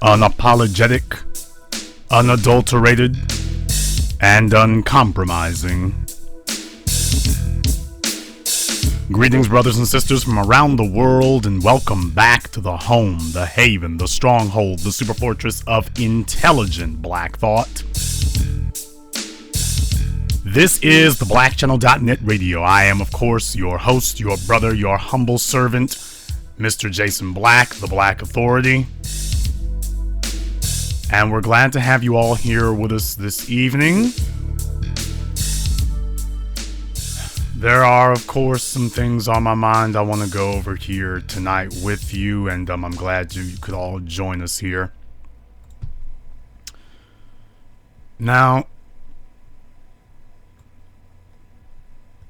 unapologetic, unadulterated, and uncompromising. Greetings, brothers and sisters from around the world, and welcome back to the home, the haven, the stronghold, the super fortress of intelligent Black thought. This is the BlackChannel.net radio. I am, of course, your host, your brother, your humble servant, Mr. Jason Black, the Black Authority. And we're glad to have you all here with us this evening. There are, of course, some things on my mind I want to go over here tonight with you, and I'm glad you could all join us here. Now,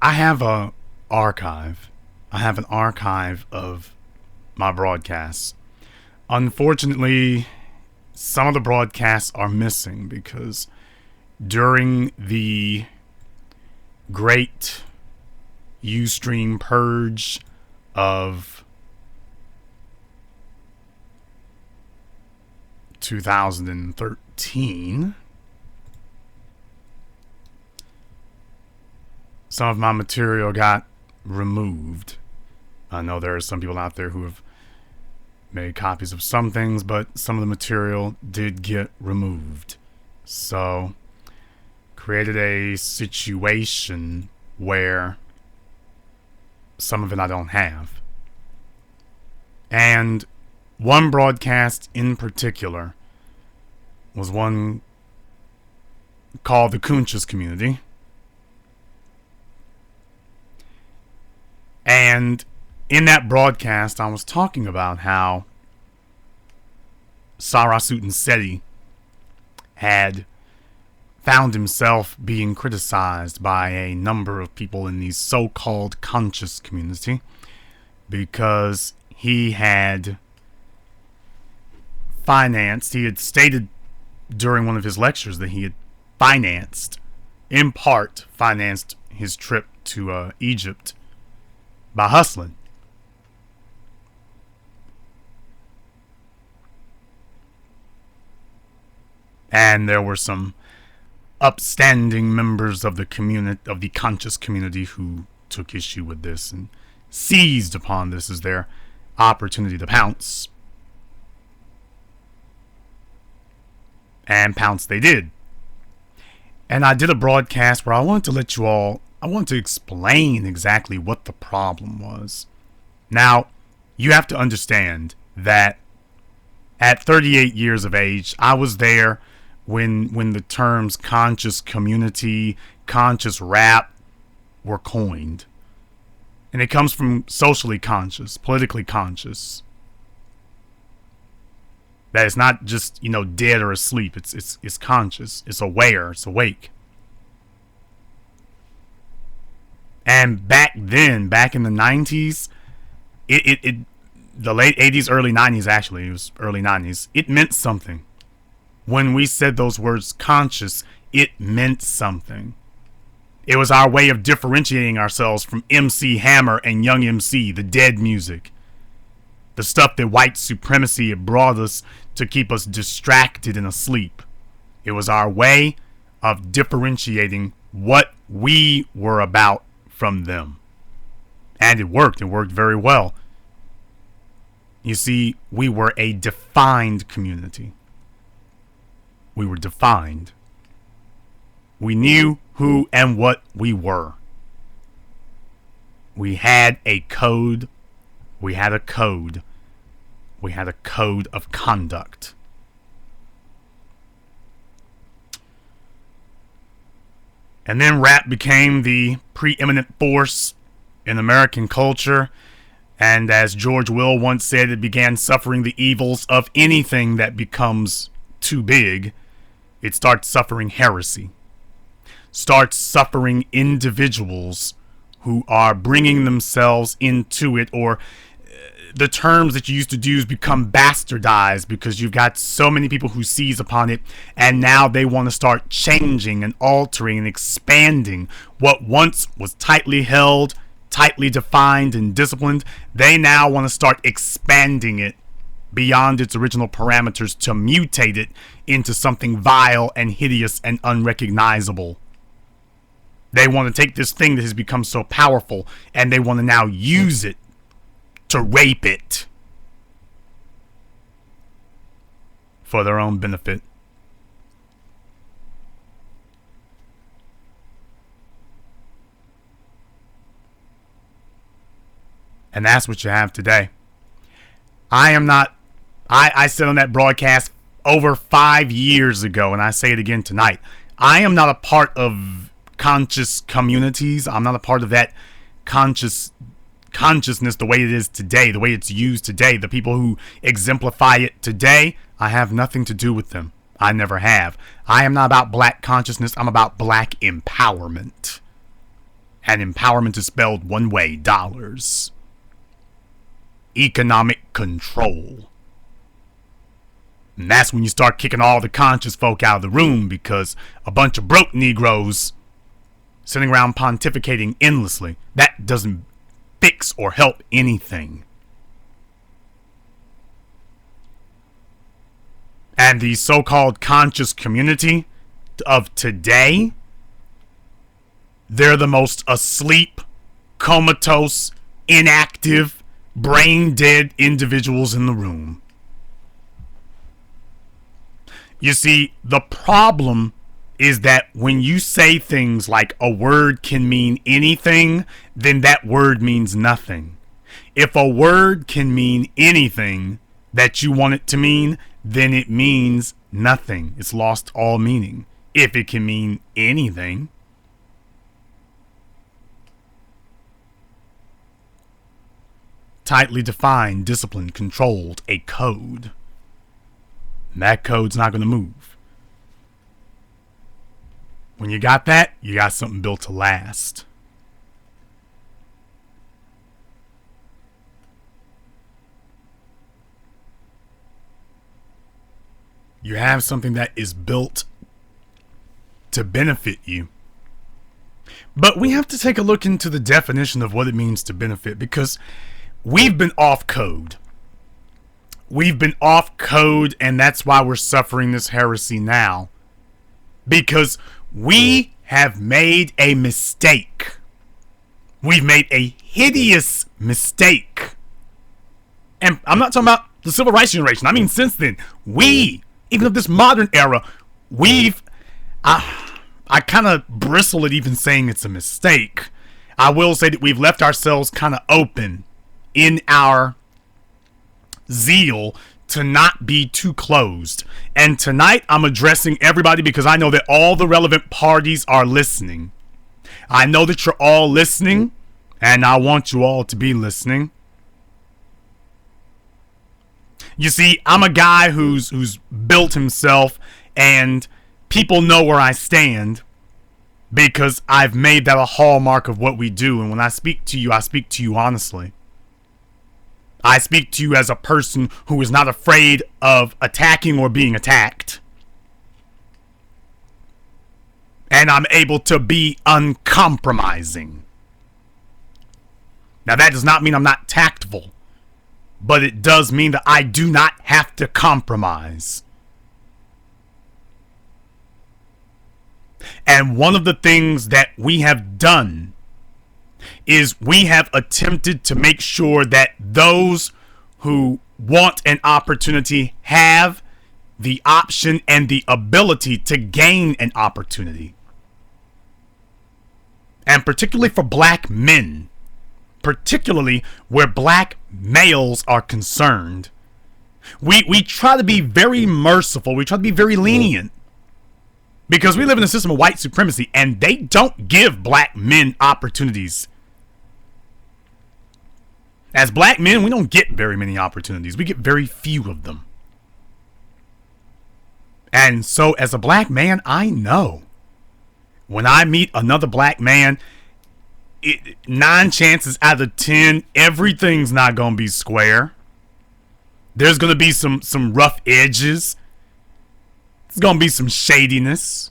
I have an archive. I have an archive of my broadcasts. Unfortunately, some of the broadcasts are missing because during the great Ustream purge of 2013, some of my material got removed. I know there are some people out there who have made copies of some things, but some of the material did get removed. So, created a situation where some of it I don't have. And one broadcast in particular was one called the Conscious Community. And in that broadcast, I was talking about how Sarasut Seti had found himself being criticized by a number of people in the so-called conscious community because he had stated during one of his lectures that he had in part financed his trip to Egypt by hustling. And there were some upstanding members of the community, of the conscious community, who took issue with this and seized upon this as their opportunity to pounce. And pounce they did. And I did a broadcast where I wanted to explain exactly what the problem was. Now, you have to understand that at 38 years of age, I was there when the terms conscious community, conscious rap were coined. And it comes from socially conscious, politically conscious. That it's not just, dead or asleep. It's conscious. It's aware. It's awake. And back then, back in the 90s, the late 80s, early 90s actually, it was early 90s, it meant something. When we said those words conscious, it meant something. It was our way of differentiating ourselves from MC Hammer and Young MC, the dead music. The stuff that white supremacy had brought us to keep us distracted and asleep. It was our way of differentiating what we were about from them. And it worked. It worked very well. You see, we were a defined community. We were defined. We knew who and what we were. We had a code. We had a code. We had a code of conduct. And then rap became the preeminent force in American culture. And as George Will once said, it began suffering the evils of anything that becomes too big. It starts suffering heresy. Starts suffering individuals who are bringing themselves into it, or the terms that you used to use become bastardized because you've got so many people who seize upon it, and now they want to start changing and altering and expanding what once was tightly held, tightly defined and disciplined. They now want to start expanding it beyond its original parameters to mutate it into something vile and hideous and unrecognizable. They want to take this thing that has become so powerful and they want to now use it to rape it for their own benefit. And that's what you have today. I said on that broadcast over 5 years ago, and I say it again tonight, I am not a part of conscious communities. I'm not a part of that consciousness the way it is today, the way it's used today. The people who exemplify it today, I have nothing to do with them. I never have. I am not about black consciousness. I'm about black empowerment. And empowerment is spelled one way: dollars. Economic control. And that's when you start kicking all the conscious folk out of the room, because a bunch of broke Negroes sitting around pontificating endlessly, that doesn't fix or help anything. And the so-called conscious community of today, they're the most asleep, comatose, inactive, brain-dead individuals in the room. You see, the problem is that when you say things like a word can mean anything, then that word means nothing. If a word can mean anything that you want it to mean, then it means nothing. It's lost all meaning. If it can mean anything. Tightly defined, disciplined, controlled, a code. And that code's not going to move. When you got that, you got something built to last. You have something that is built to benefit you. But we have to take a look into the definition of what it means to benefit, because we've been off code. We've been off code, and that's why we're suffering this heresy now. Because we have made a mistake. We've made a hideous mistake. And I'm not talking about the civil rights generation. I mean, since then, even of this modern era, I kind of bristle at even saying it's a mistake. I will say that we've left ourselves kind of open in our zeal to not be too closed. And tonight I'm addressing everybody because I know that all the relevant parties are listening. I know that you're all listening, and I want you all to be listening. You see, I'm a guy who's built himself, and people know where I stand because I've made that a hallmark of what we do. And when I speak to you, I speak to you honestly. I speak to you as a person who is not afraid of attacking or being attacked. And I'm able to be uncompromising. Now, that does not mean I'm not tactful, but it does mean that I do not have to compromise. And one of the things that we have done is we have attempted to make sure that those who want an opportunity have the option and the ability to gain an opportunity. And particularly for black men, particularly where black males are concerned, we try to be very merciful. We try to be very lenient. Because we live in a system of white supremacy, and they don't give black men opportunities. As black men, we don't get very many opportunities. We get very few of them. And so as a black man, I know when I meet another black man, 9 chances out of 10, everything's not going to be square. There's going to be some rough edges. There's going to be some shadiness.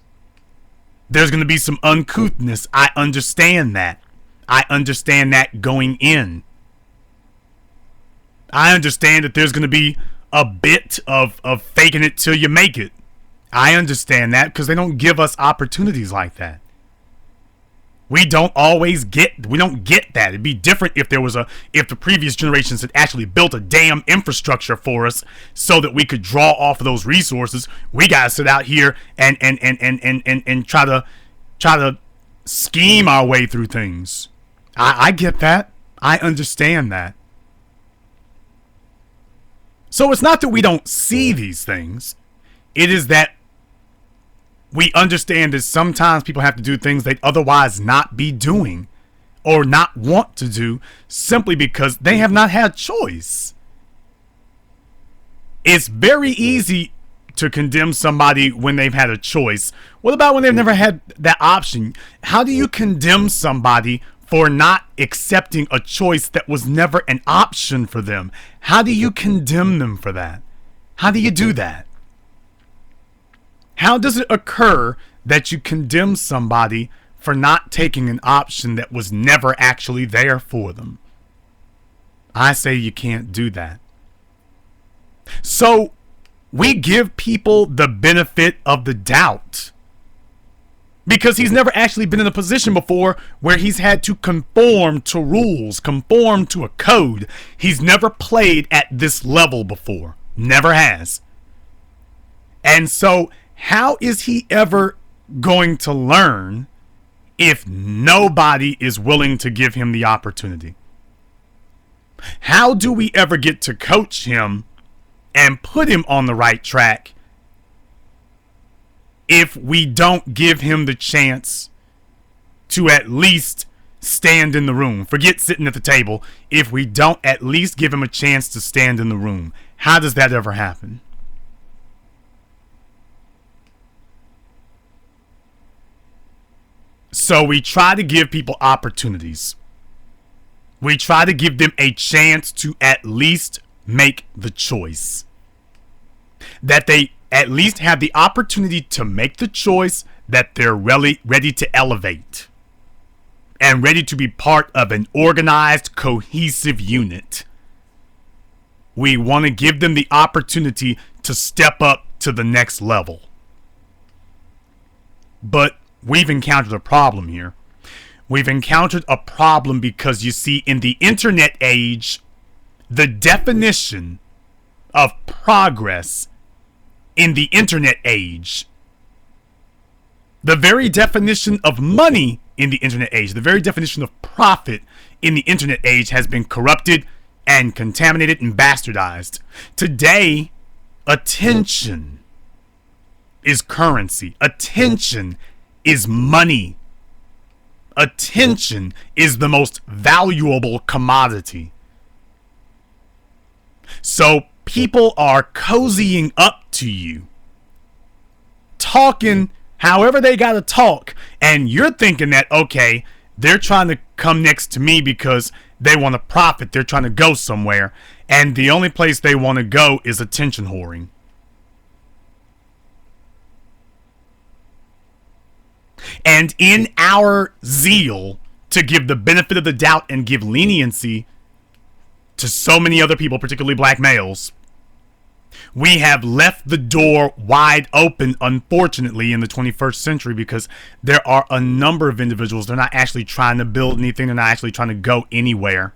There's going to be some uncouthness. I understand that. I understand that going in. I understand that there's going to be a bit of faking it till you make it. I understand that because they don't give us opportunities like that. We don't get that. It'd be different if the previous generations had actually built a damn infrastructure for us so that we could draw off of those resources. We gotta sit out here and try to scheme our way through things. I get that. I understand that. So it's not that we don't see these things. It is that we understand that sometimes people have to do things they'd otherwise not be doing or not want to do simply because they have not had choice. It's very easy to condemn somebody when they've had a choice. What about when they've never had that option? How do you condemn somebody for not accepting a choice that was never an option for them? How do you condemn them for that? How do you do that? How does it occur that you condemn somebody for not taking an option that was never actually there for them? I say you can't do that. So we give people the benefit of the doubt because he's never actually been in a position before where he's had to conform to rules, conform to a code. He's never played at this level before. Never has. And so how is he ever going to learn if nobody is willing to give him the opportunity? How do we ever get to coach him and put him on the right track if we don't give him the chance to at least stand in the room? Forget sitting at the table. If we don't at least give him a chance to stand in the room, how does that ever happen? So we try to give people opportunities. We try to give them a chance to at least make the choice. That they at least have the opportunity to make the choice, that they're really ready to elevate and ready to be part of an organized, cohesive unit. We want to give them the opportunity to step up to the next level. But we've encountered a problem here. We've encountered a problem because, you see, in the internet age, the definition of progress in the internet age, the very definition of money in the internet age, the very definition of profit in the internet age has been corrupted and contaminated and bastardized. Today, attention is currency. Attention is money. Attention is the most valuable commodity. So people are cozying up to you, talking however they gotta talk, and you're thinking that, okay, they're trying to come next to me because they want to profit. They're trying to go somewhere, and the only place they want to go is attention whoring. And in our zeal to give the benefit of the doubt and give leniency to so many other people, particularly black males, we have left the door wide open, unfortunately, in the 21st century, because there are a number of individuals, they're not actually trying to build anything, they're not actually trying to go anywhere.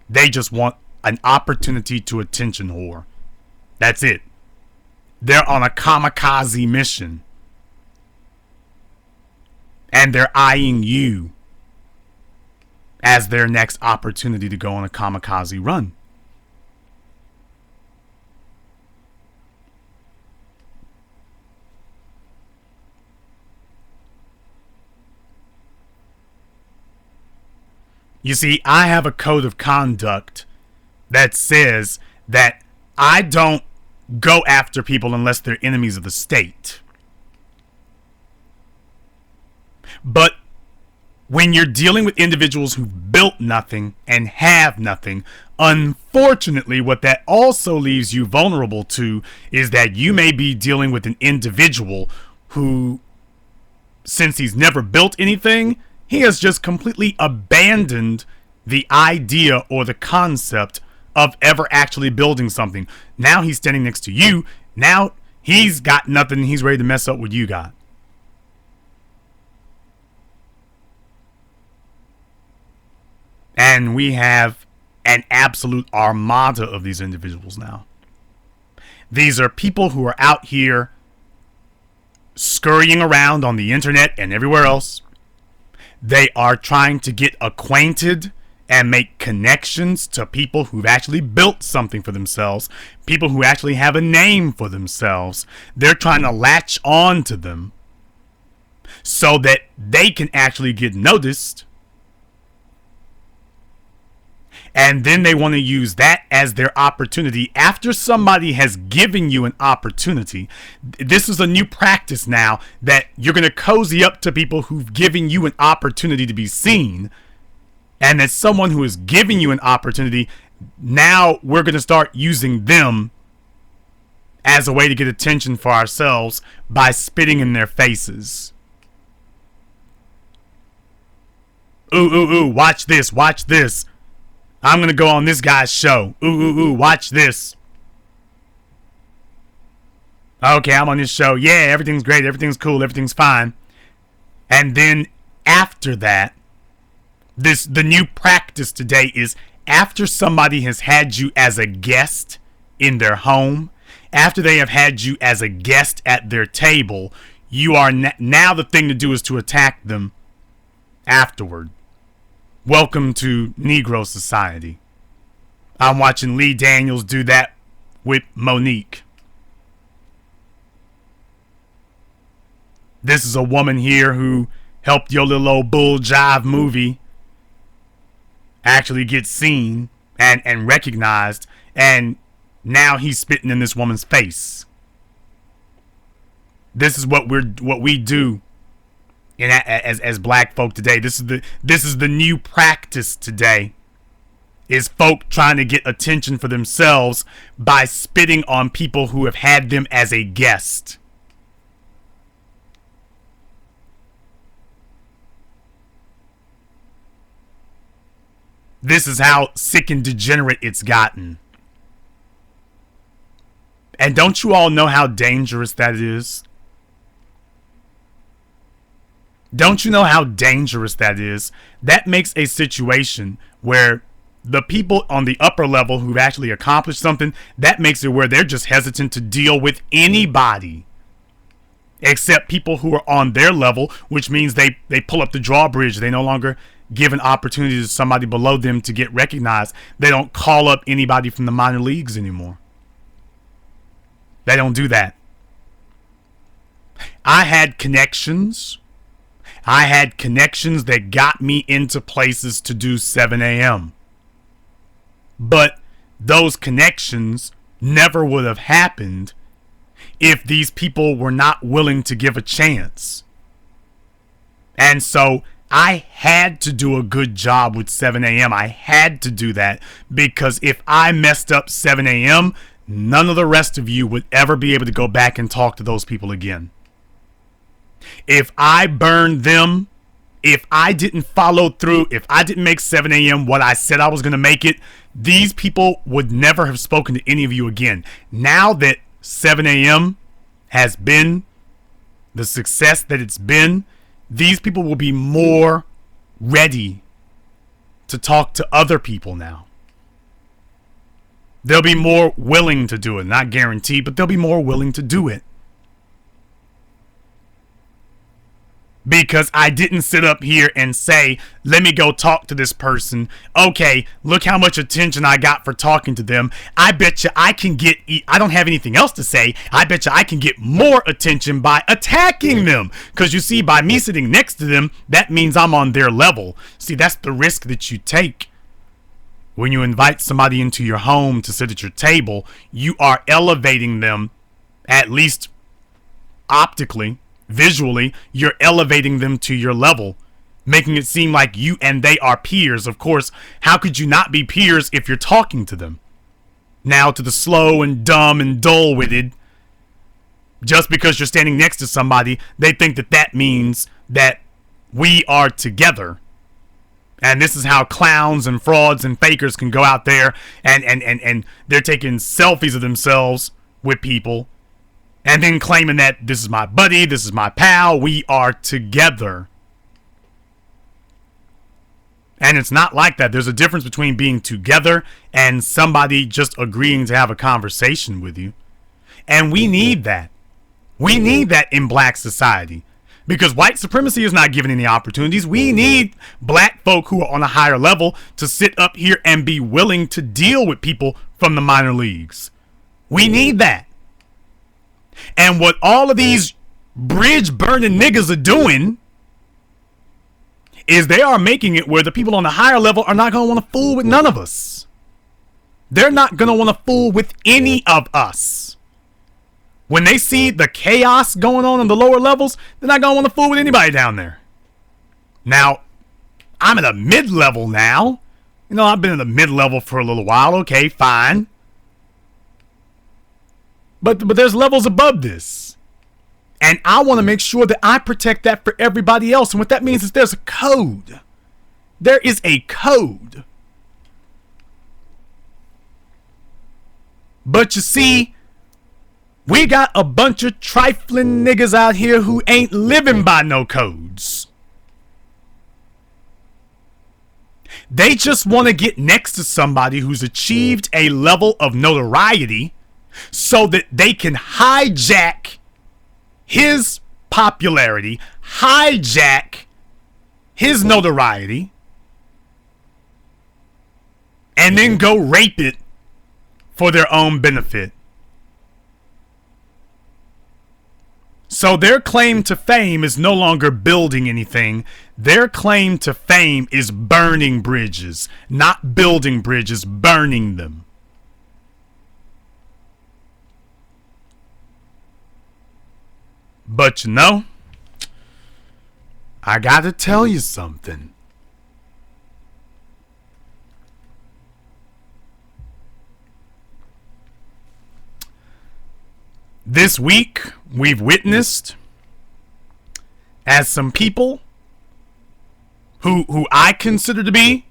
They just want an opportunity to attention whore. That's it. They're on a kamikaze mission. And they're eyeing you as their next opportunity to go on a kamikaze run. You see, I have a code of conduct that says that I don't go after people unless they're enemies of the state. But when you're dealing with individuals who've built nothing and have nothing, unfortunately, what that also leaves you vulnerable to is that you may be dealing with an individual who, since he's never built anything, he has just completely abandoned the idea or the concept of ever actually building something. Now he's standing next to you. Now he's got nothing. He's ready to mess up what you got. And we have an absolute armada of these individuals now. These are people who are out here scurrying around on the internet and everywhere else. They are trying to get acquainted and make connections to people who've actually built something for themselves, people who actually have a name for themselves. They're trying to latch on to them so that they can actually get noticed. And then they want to use that as their opportunity. After somebody has given you an opportunity, this is a new practice now, that you're going to cozy up to people who've given you an opportunity to be seen. And as someone who is giving you an opportunity, now we're going to start using them as a way to get attention for ourselves by spitting in their faces. Ooh, ooh, ooh, watch this, watch this. I'm going to go on this guy's show. Ooh, ooh, ooh, watch this. Okay, I'm on this show. Yeah, everything's great, everything's cool, everything's fine. And then after that, the new practice today is, after somebody has had you as a guest in their home, after they have had you as a guest at their table, you are now the thing to do is to attack them afterward. Welcome to Negro society. I'm watching Lee Daniels do that with Monique. This is a woman here who helped your little old bull jive movie actually get seen and recognized, and now he's spitting in this woman's face. This is what we do as black folk today. This is the new practice today, is folk trying to get attention for themselves by spitting on people who have had them as a guest. This is how sick and degenerate it's gotten. And don't you all know how dangerous that is? Don't you know how dangerous that is? That makes a situation where the people on the upper level who've actually accomplished something, that makes it where they're just hesitant to deal with anybody except people who are on their level, which means they pull up the drawbridge. They no longer give an opportunity to somebody below them to get recognized. They don't call up anybody from the minor leagues anymore. They don't do that. I had connections that got me into places to do 7 a.m. But those connections never would have happened if these people were not willing to give a chance. And so I had to do a good job with 7 a.m. I had to do that, because if I messed up 7 a.m., none of the rest of you would ever be able to go back and talk to those people again. If I burned them, if I didn't follow through, if I didn't make 7 a.m. what I said I was going to make it, these people would never have spoken to any of you again. Now that 7 a.m. has been the success that it's been, these people will be more ready to talk to other people now. They'll be more willing to do it. Not guaranteed, but they'll be more willing to do it. Because I didn't sit up here and say, let me go talk to this person. Okay, look how much attention I got for talking to them. I bet you I can get, I don't have anything else to say. I bet you I can get more attention by attacking them. Because you see, by me sitting next to them, that means I'm on their level. See, that's the risk that you take. When you invite somebody into your home to sit at your table, you are elevating them, at least optically. Visually, you're elevating them to your level, making it seem like you and they are peers. Of course, how could you not be peers if you're talking to them? Now, to the slow and dumb and dull-witted, just because you're standing next to somebody, they think that that means that we are together. And this is how clowns and frauds and fakers can go out there and they're taking selfies of themselves with people and then claiming that this is my buddy, this is my pal, we are together. And it's not like that. There's a difference between being together and somebody just agreeing to have a conversation with you. And we need that. We need that in black society. Because white supremacy is not giving any opportunities. We need black folk who are on a higher level to sit up here and be willing to deal with people from the minor leagues. We need that. And what all of these bridge burning niggas are doing is they are making it where the people on the higher level are not going to want to fool with none of us. They're not going to want to fool with any of us. When they see the chaos going on in the lower levels, they're not going to want to fool with anybody down there. Now, I'm at a mid-level now. You know, I've been in the mid-level for a little while. Okay, fine. But there's levels above this. And I want to make sure that I protect that for everybody else. And what that means is there's a code. There is a code. But you see, we got a bunch of trifling niggas out here who ain't living by no codes. They just want to get next to somebody who's achieved a level of notoriety so that they can hijack his popularity, hijack his notoriety, and then go rape it for their own benefit. So their claim to fame is no longer building anything. Their claim to fame is burning bridges, not building bridges, burning them. But you know, I gotta tell you something. This week, we've witnessed as some people who I consider to be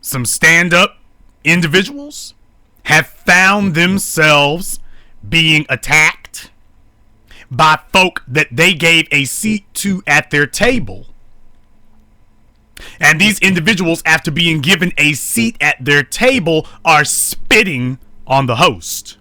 some stand-up individuals have found themselves being attacked by folk that they gave a seat to at their table. And these individuals, after being given a seat at their table, are spitting on the host.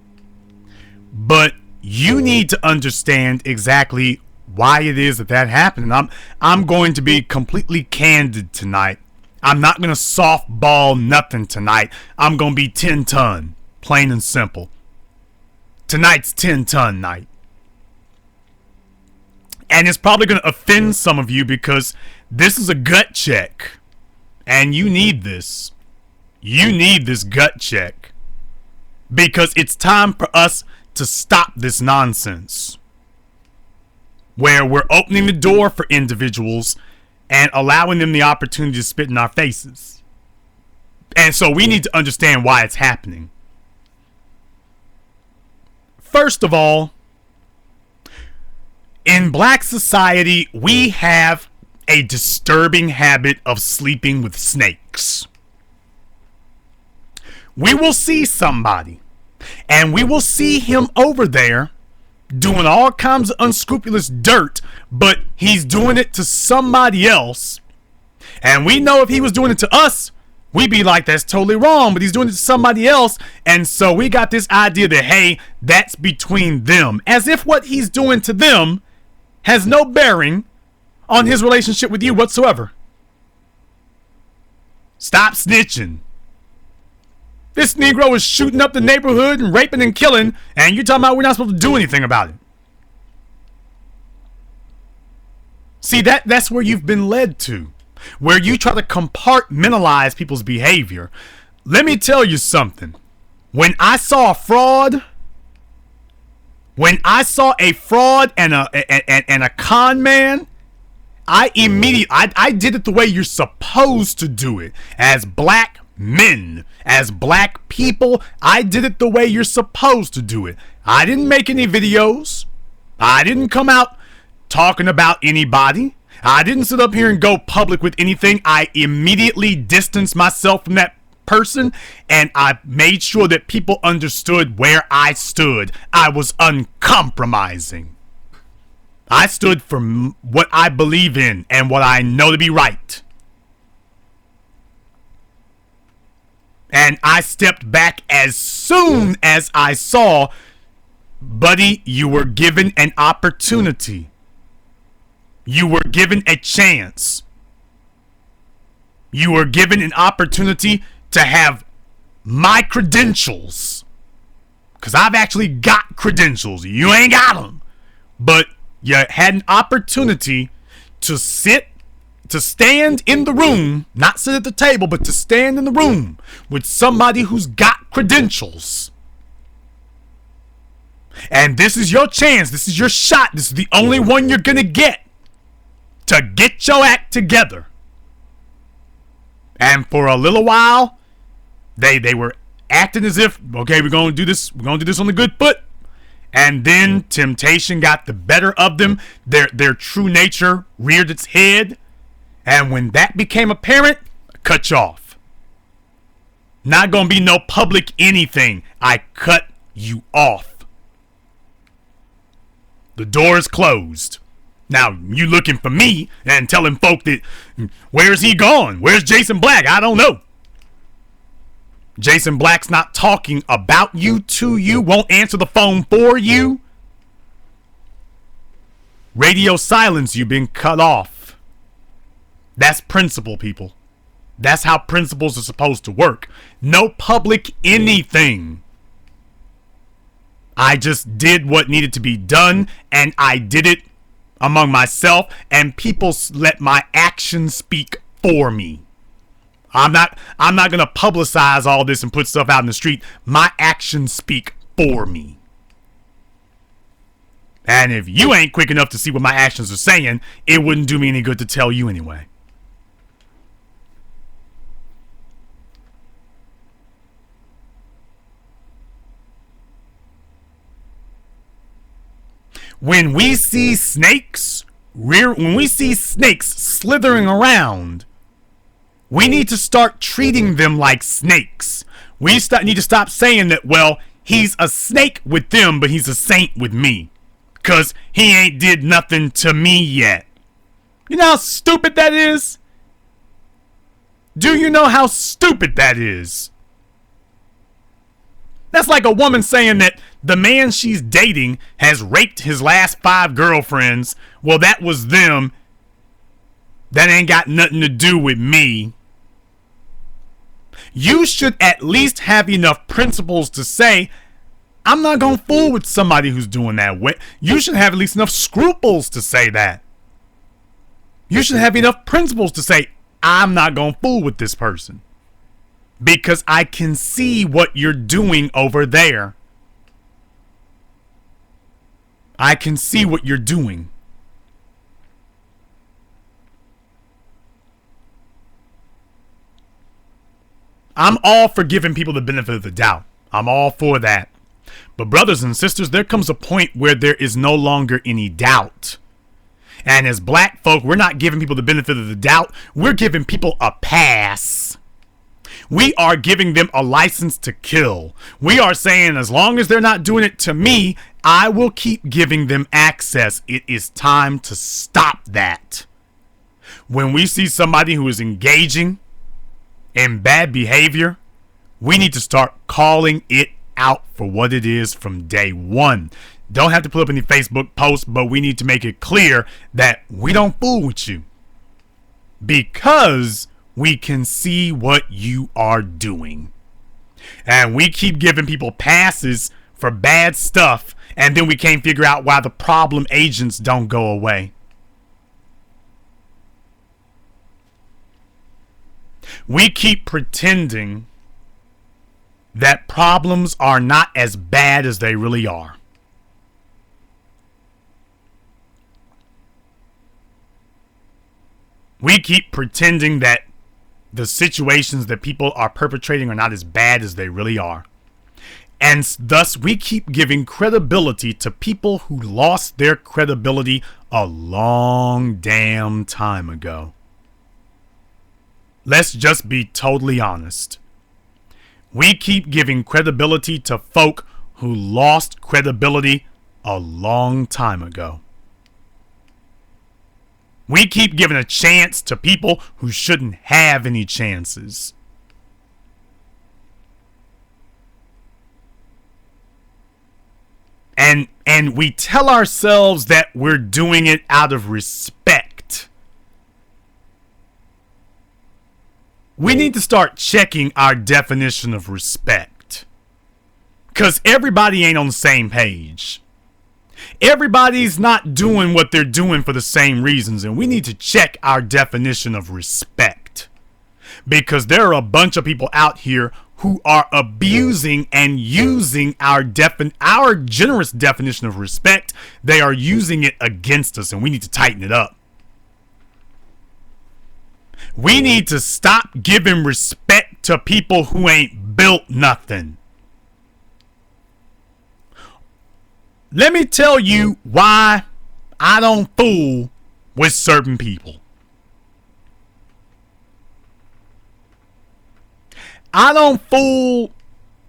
But you need to understand exactly why it is that happened. And I'm going to be completely candid tonight. I'm not going to softball nothing tonight. I'm going to be 10-ton, plain and simple. Tonight's 10-ton night. And it's probably going to offend some of you because this is a gut check. And you need this. You need this gut check. Because it's time for us to stop this nonsense. Where we're opening the door for individuals and allowing them the opportunity to spit in our faces. And so we need to understand why it's happening. First of all, in black society, we have a disturbing habit of sleeping with snakes. We will see somebody, and we will see him over there doing all kinds of unscrupulous dirt, but he's doing it to somebody else. And we know if he was doing it to us, we'd be like, that's totally wrong, but he's doing it to somebody else. And so we got this idea that, hey, that's between them. As if what he's doing to them has no bearing on his relationship with you whatsoever. Stop snitching. This Negro is shooting up the neighborhood and raping and killing, and you're talking about we're not supposed to do anything about it. See, that's where you've been led to, where you try to compartmentalize people's behavior. Let me tell you something. When I saw a fraud, and a con man, I did it the way you're supposed to do it. As black men, as black people, I did it the way you're supposed to do it. I didn't make any videos. I didn't come out talking about anybody. I didn't sit up here and go public with anything. I immediately distanced myself from that person, and I made sure that people understood where I stood. I was uncompromising. I stood for what I believe in and what I know to be right. And I stepped back as soon as I saw, buddy, you were given an opportunity. You were given a chance. You were given an opportunity to have my credentials. Because I've actually got credentials. You ain't got them. But you had an opportunity to stand in the room, not sit at the table, but to stand in the room with somebody who's got credentials. And this is your chance. This is your shot. This is the only one you're going to get your act together. And for a little while, they were acting as if, okay, we're going to do this. We're going to do this on the good foot. And then temptation got the better of them. Their true nature reared its head. And when that became apparent, I cut you off. Not going to be no public anything. I cut you off. The door is closed. Now, you looking for me and telling folk that, where's he gone? Where's Jason Black? I don't know. Jason Black's not talking about you, to you, won't answer the phone for you. Radio silence, you've been cut off. That's principle, people. That's how principles are supposed to work. No public anything. I just did what needed to be done, and I did it among myself, and people let my actions speak for me. I'm not going to publicize all this and put stuff out in the street. My actions speak for me. And if you ain't quick enough to see what my actions are saying, it wouldn't do me any good to tell you anyway. When we see snakes slithering around, we need to start treating them like snakes. We need to stop saying that, well, he's a snake with them, but he's a saint with me. Because he ain't did nothing to me yet. You know how stupid that is? Do you know how stupid that is? That's like a woman saying that the man she's dating has raped his last 5 girlfriends. Well, that was them. That ain't got nothing to do with me. You should at least have enough principles to say, I'm not going to fool with somebody who's doing that. You should have at least enough scruples to say that. You should have enough principles to say, I'm not going to fool with this person. Because I can see what you're doing over there. I can see what you're doing. I'm all for giving people the benefit of the doubt. I'm all for that. But brothers and sisters, there comes a point where there is no longer any doubt. And as black folk, we're not giving people the benefit of the doubt. We're giving people a pass. We are giving them a license to kill. We are saying, as long as they're not doing it to me, I will keep giving them access. It is time to stop that. When we see somebody who is engaging in bad behavior, we need to start calling it out for what it is from day one. Don't have to put up any Facebook posts, but we need to make it clear that we don't fool with you. Because we can see what you are doing. And we keep giving people passes for bad stuff, and then we can't figure out why the problem agents don't go away. We keep pretending that problems are not as bad as they really are. We keep pretending that the situations that people are perpetrating are not as bad as they really are. And thus we keep giving credibility to people who lost their credibility a long damn time ago. Let's just be totally honest. We keep giving credibility to folk who lost credibility a long time ago. We keep giving a chance to people who shouldn't have any chances. And we tell ourselves that we're doing it out of respect. We need to start checking our definition of respect. Because everybody ain't on the same page. Everybody's not doing what they're doing for the same reasons, and we need to check our definition of respect. Because there are a bunch of people out here who are abusing and using our generous definition of respect. They are using it against us, and we need to tighten it up. We need to stop giving respect to people who ain't built nothing. Let me tell you why I don't fool with certain people. I don't fool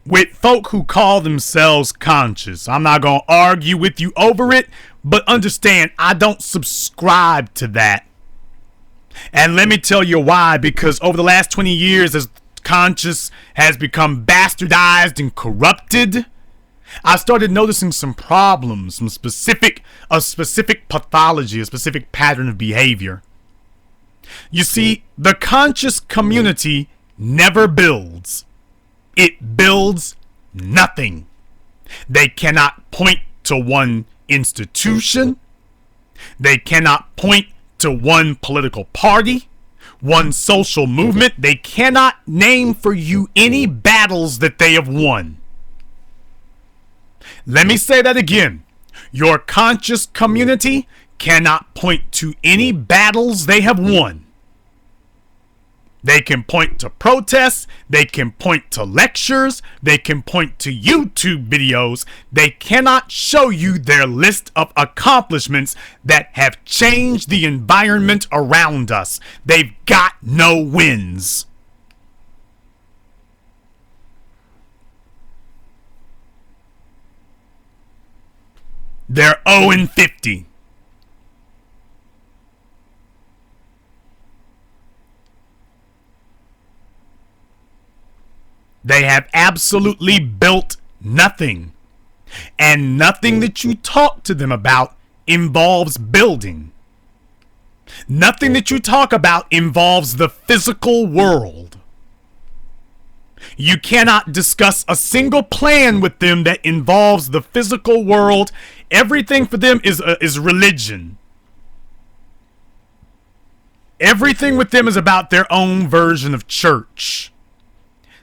with folk who call themselves conscious. I'm not going to argue with you over it, but understand I don't subscribe to that. And let me tell you why. Because over the last 20 years, as conscious has become bastardized and corrupted, I started noticing some problems, a specific pathology, a specific pattern of behavior. You see, the conscious community never builds. It builds nothing. They cannot point to one institution. They cannot point to one political party, one social movement. They cannot name for you any battles that they have won. Let me say that again. Your conscious community cannot point to any battles they have won. They can point to protests, they can point to lectures, they can point to YouTube videos. They cannot show you their list of accomplishments that have changed the environment around us. They've got no wins. They're 0-50. They have absolutely built nothing. And nothing that you talk to them about involves building. Nothing that you talk about involves the physical world. You cannot discuss a single plan with them that involves the physical world. Everything for them is religion. Everything with them is about their own version of church.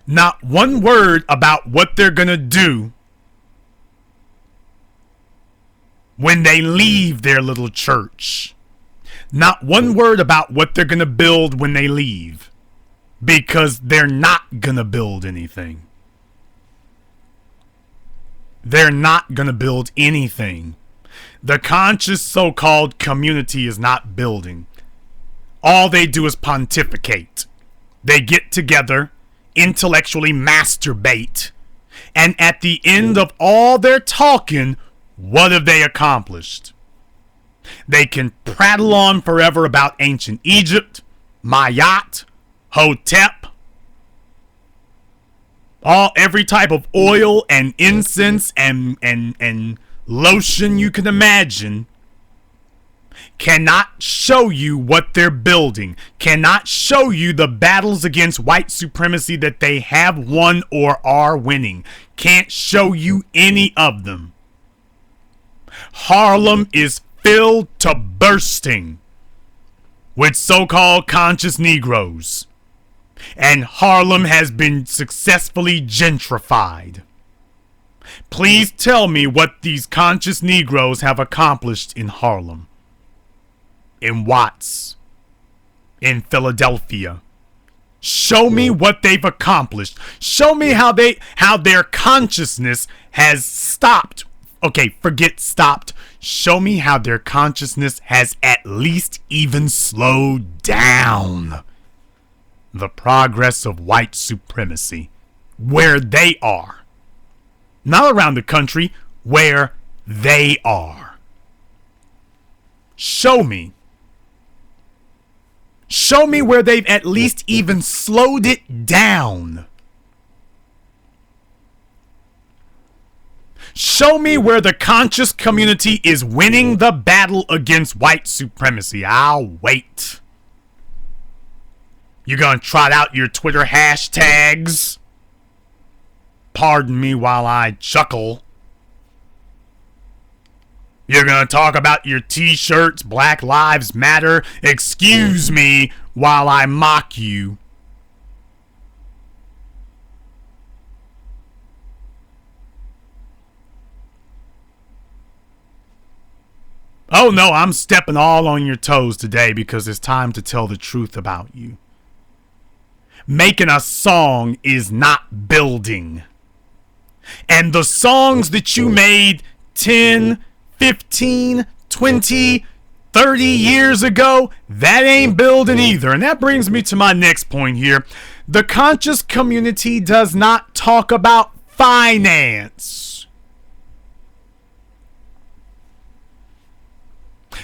Not one word about what they're going to do when they leave their little church. Not one word about what they're going to build when they leave. Because they're not going to build anything. They're not going to build anything. The conscious so-called community is not building. All they do is pontificate. They get together, intellectually masturbate, and at the end of all their talking, what have they accomplished? They can prattle on forever about ancient Egypt, Mayat, Hotep, every type of oil and incense and lotion you can imagine. Cannot show you what they're building, cannot show you the battles against white supremacy that they have won or are winning, can't show you any of them. Harlem is filled to bursting with so-called conscious Negroes, and Harlem has been successfully gentrified. Please tell me what these conscious Negroes have accomplished in Harlem, in Watts, in Philadelphia. Show me what they've accomplished. Show me how their consciousness has stopped Okay, forget stopped. Show me how their consciousness has at least even slowed down the progress of white supremacy where they are. Not around the country, where they are. Show me. Show me where they've at least even slowed it down. Show me where the conscious community is winning the battle against white supremacy. I'll wait. You gonna trot out your Twitter hashtags? Pardon me while I chuckle. You're gonna talk about your t-shirts, Black Lives Matter. Excuse me while I mock you. Oh no, I'm stepping all on your toes today because it's time to tell the truth about you. Making a song is not building. And the songs that you made 10, 15, 20, 30 years ago, that ain't building either. And that brings me to my next point here. The conscious community does not talk about finance.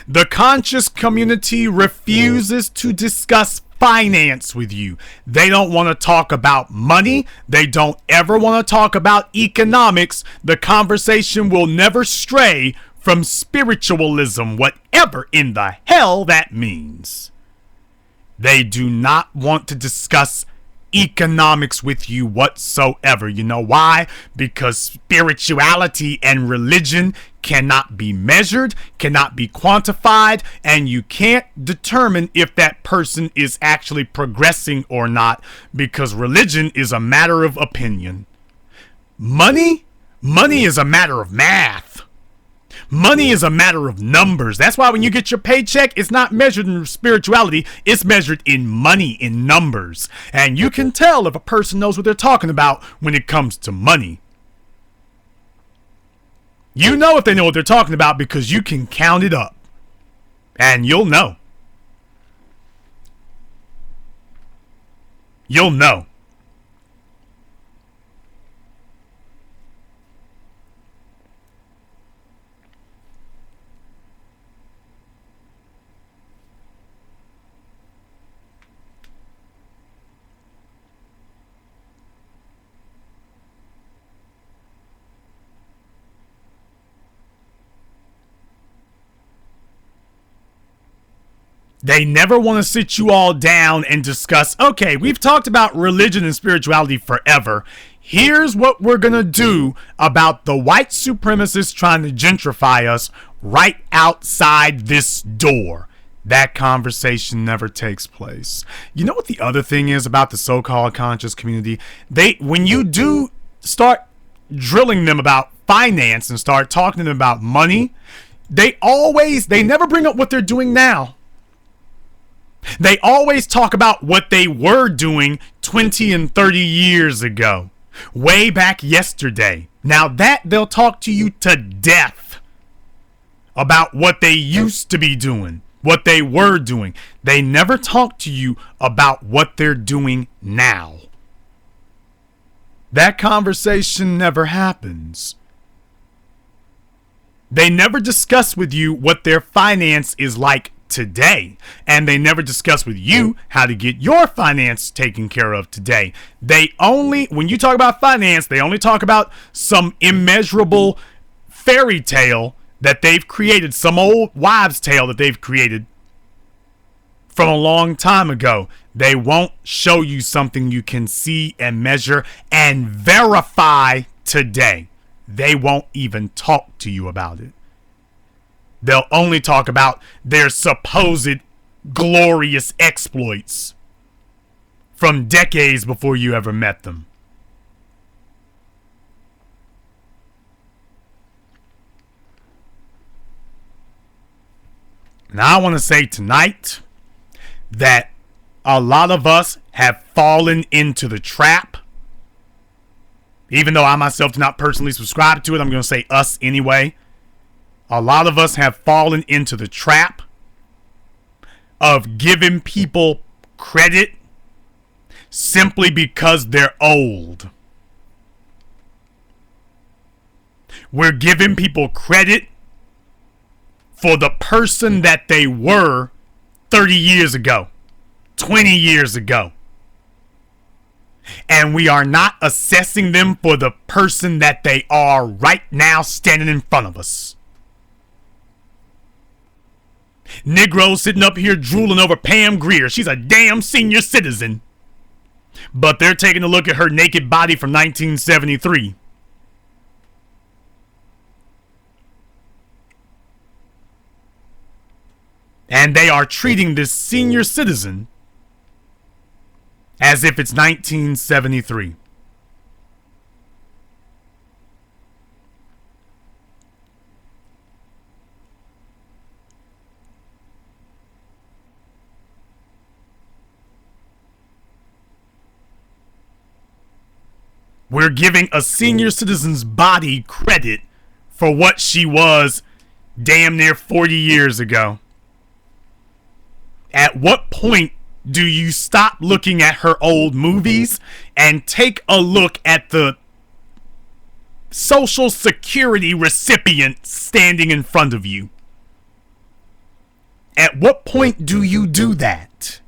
The conscious community refuses to discuss finance with you. They don't want to talk about money. They don't ever want to talk about economics. The conversation will never stray from spiritualism, whatever in the hell that means. They do not want to discuss economics with you whatsoever. You know why? Because spirituality and religion cannot be measured, cannot be quantified, and you can't determine if that person is actually progressing or not, because religion is a matter of opinion. Money is a matter of math. Money is a matter of numbers. That's why when you get your paycheck, it's not measured in spirituality. It's measured in money, in numbers. And you can tell if a person knows what they're talking about when it comes to money. You know if they know what they're talking about because you can count it up. And you'll know. You'll know. They never want to sit you all down and discuss, okay, we've talked about religion and spirituality forever. Here's what we're going to do about the white supremacists trying to gentrify us right outside this door. That conversation never takes place. You know what the other thing is about the so-called conscious community? When you do start drilling them about finance and start talking to them about money, they never bring up what they're doing now. They always talk about what they were doing 20 and 30 years ago, way back yesterday. Now that they'll talk to you to death about what they used to be doing, what they were doing. They never talk to you about what they're doing now. That conversation never happens. They never discuss with you what their finance is like today, and they never discuss with you how to get your finance taken care of today. When you talk about finance, they only talk about some immeasurable fairy tale that they've created, some old wives' tale that they've created from a long time ago. They won't show you something you can see and measure and verify today. They won't even talk to you about it. They'll only talk about their supposed glorious exploits from decades before you ever met them. Now I want to say tonight that a lot of us have fallen into the trap Even though I myself do not personally subscribe to it, I'm going to say us anyway. A lot of us have fallen into the trap of giving people credit simply because they're old. We're giving people credit for the person that they were 30 years ago, 20 years ago. And we are not assessing them for the person that they are right now standing in front of us. Negro sitting up here drooling over Pam Grier. She's a damn senior citizen. But they're taking a look at her naked body from 1973. And they are treating this senior citizen as if it's 1973. We're giving a senior citizen's body credit for what she was damn near 40 years ago. At what point do you stop looking at her old movies and take a look at the Social Security recipient standing in front of you? At what point do you do that?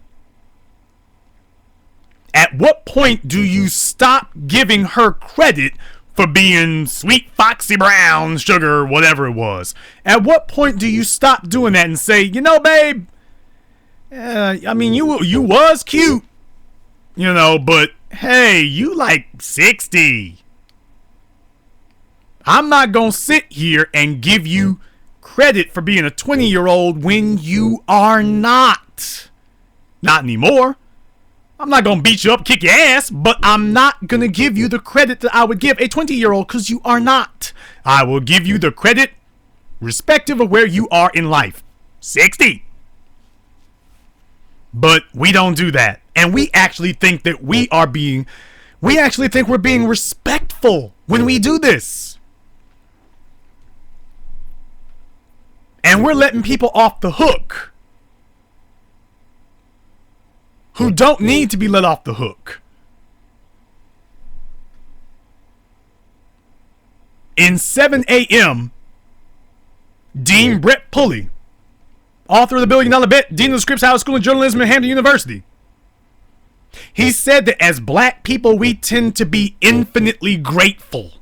At what point do you stop giving her credit for being sweet Foxy Brown sugar, whatever it was? At what point do you stop doing that and say, you know, babe, I mean, you was cute, you know, but hey, you like 60. I'm not gonna sit here and give you credit for being a 20-year-old when you are not. Not anymore. I'm not gonna beat you up, kick your ass, but I'm not gonna give you the credit that I would give a 20-year-old because you are not. I will give you the credit respective of where you are in life. 60. But we don't do that. And we actually think that we actually think we're being respectful when we do this. And we're letting people off the hook who don't need to be let off the hook. In 7 a.m., Dean Brett Pulley, author of The $1 Billion Bet, Dean of the Scripps Howard School of Journalism at Hampton University, he said that as black people, we tend to be infinitely grateful.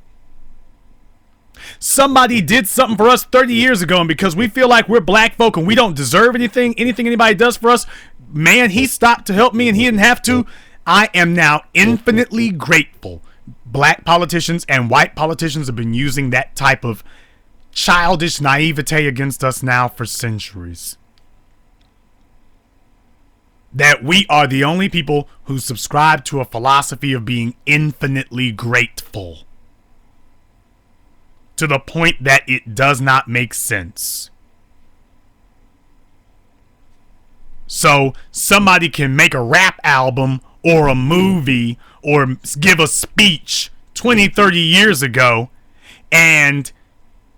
Somebody did something for us 30 years ago, and because we feel like we're black folk and we don't deserve anything anybody does for us, man, he stopped to help me and he didn't have to. I am now infinitely grateful. Black politicians and white politicians have been using that type of childish naivete against us now for centuries. That we are the only people who subscribe to a philosophy of being infinitely grateful. To the point that it does not make sense. So somebody can make a rap album or a movie or give a speech 20, 30 years ago, and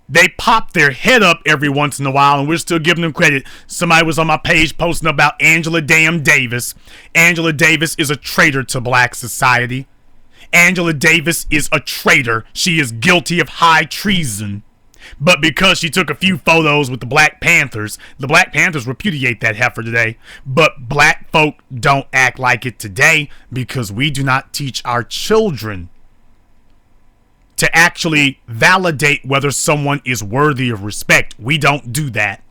they pop their head up every once in a while, and we're still giving them credit. Somebody was on my page posting about Angela damn Davis. Angela Davis is a traitor to black society. Angela Davis is a traitor. She is guilty of high treason. But because she took a few photos with the Black Panthers repudiate that heifer today. But black folk don't act like it today because we do not teach our children to actually validate whether someone is worthy of respect. We don't do that.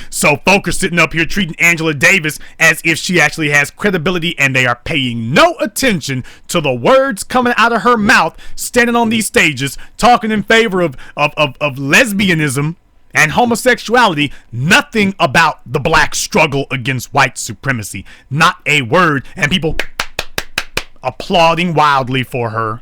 So folk are sitting up here treating Angela Davis as if she actually has credibility, and they are paying no attention to the words coming out of her mouth, standing on these stages, talking in favor of lesbianism and homosexuality. Nothing about the black struggle against white supremacy. Not a word. And people applauding wildly for her.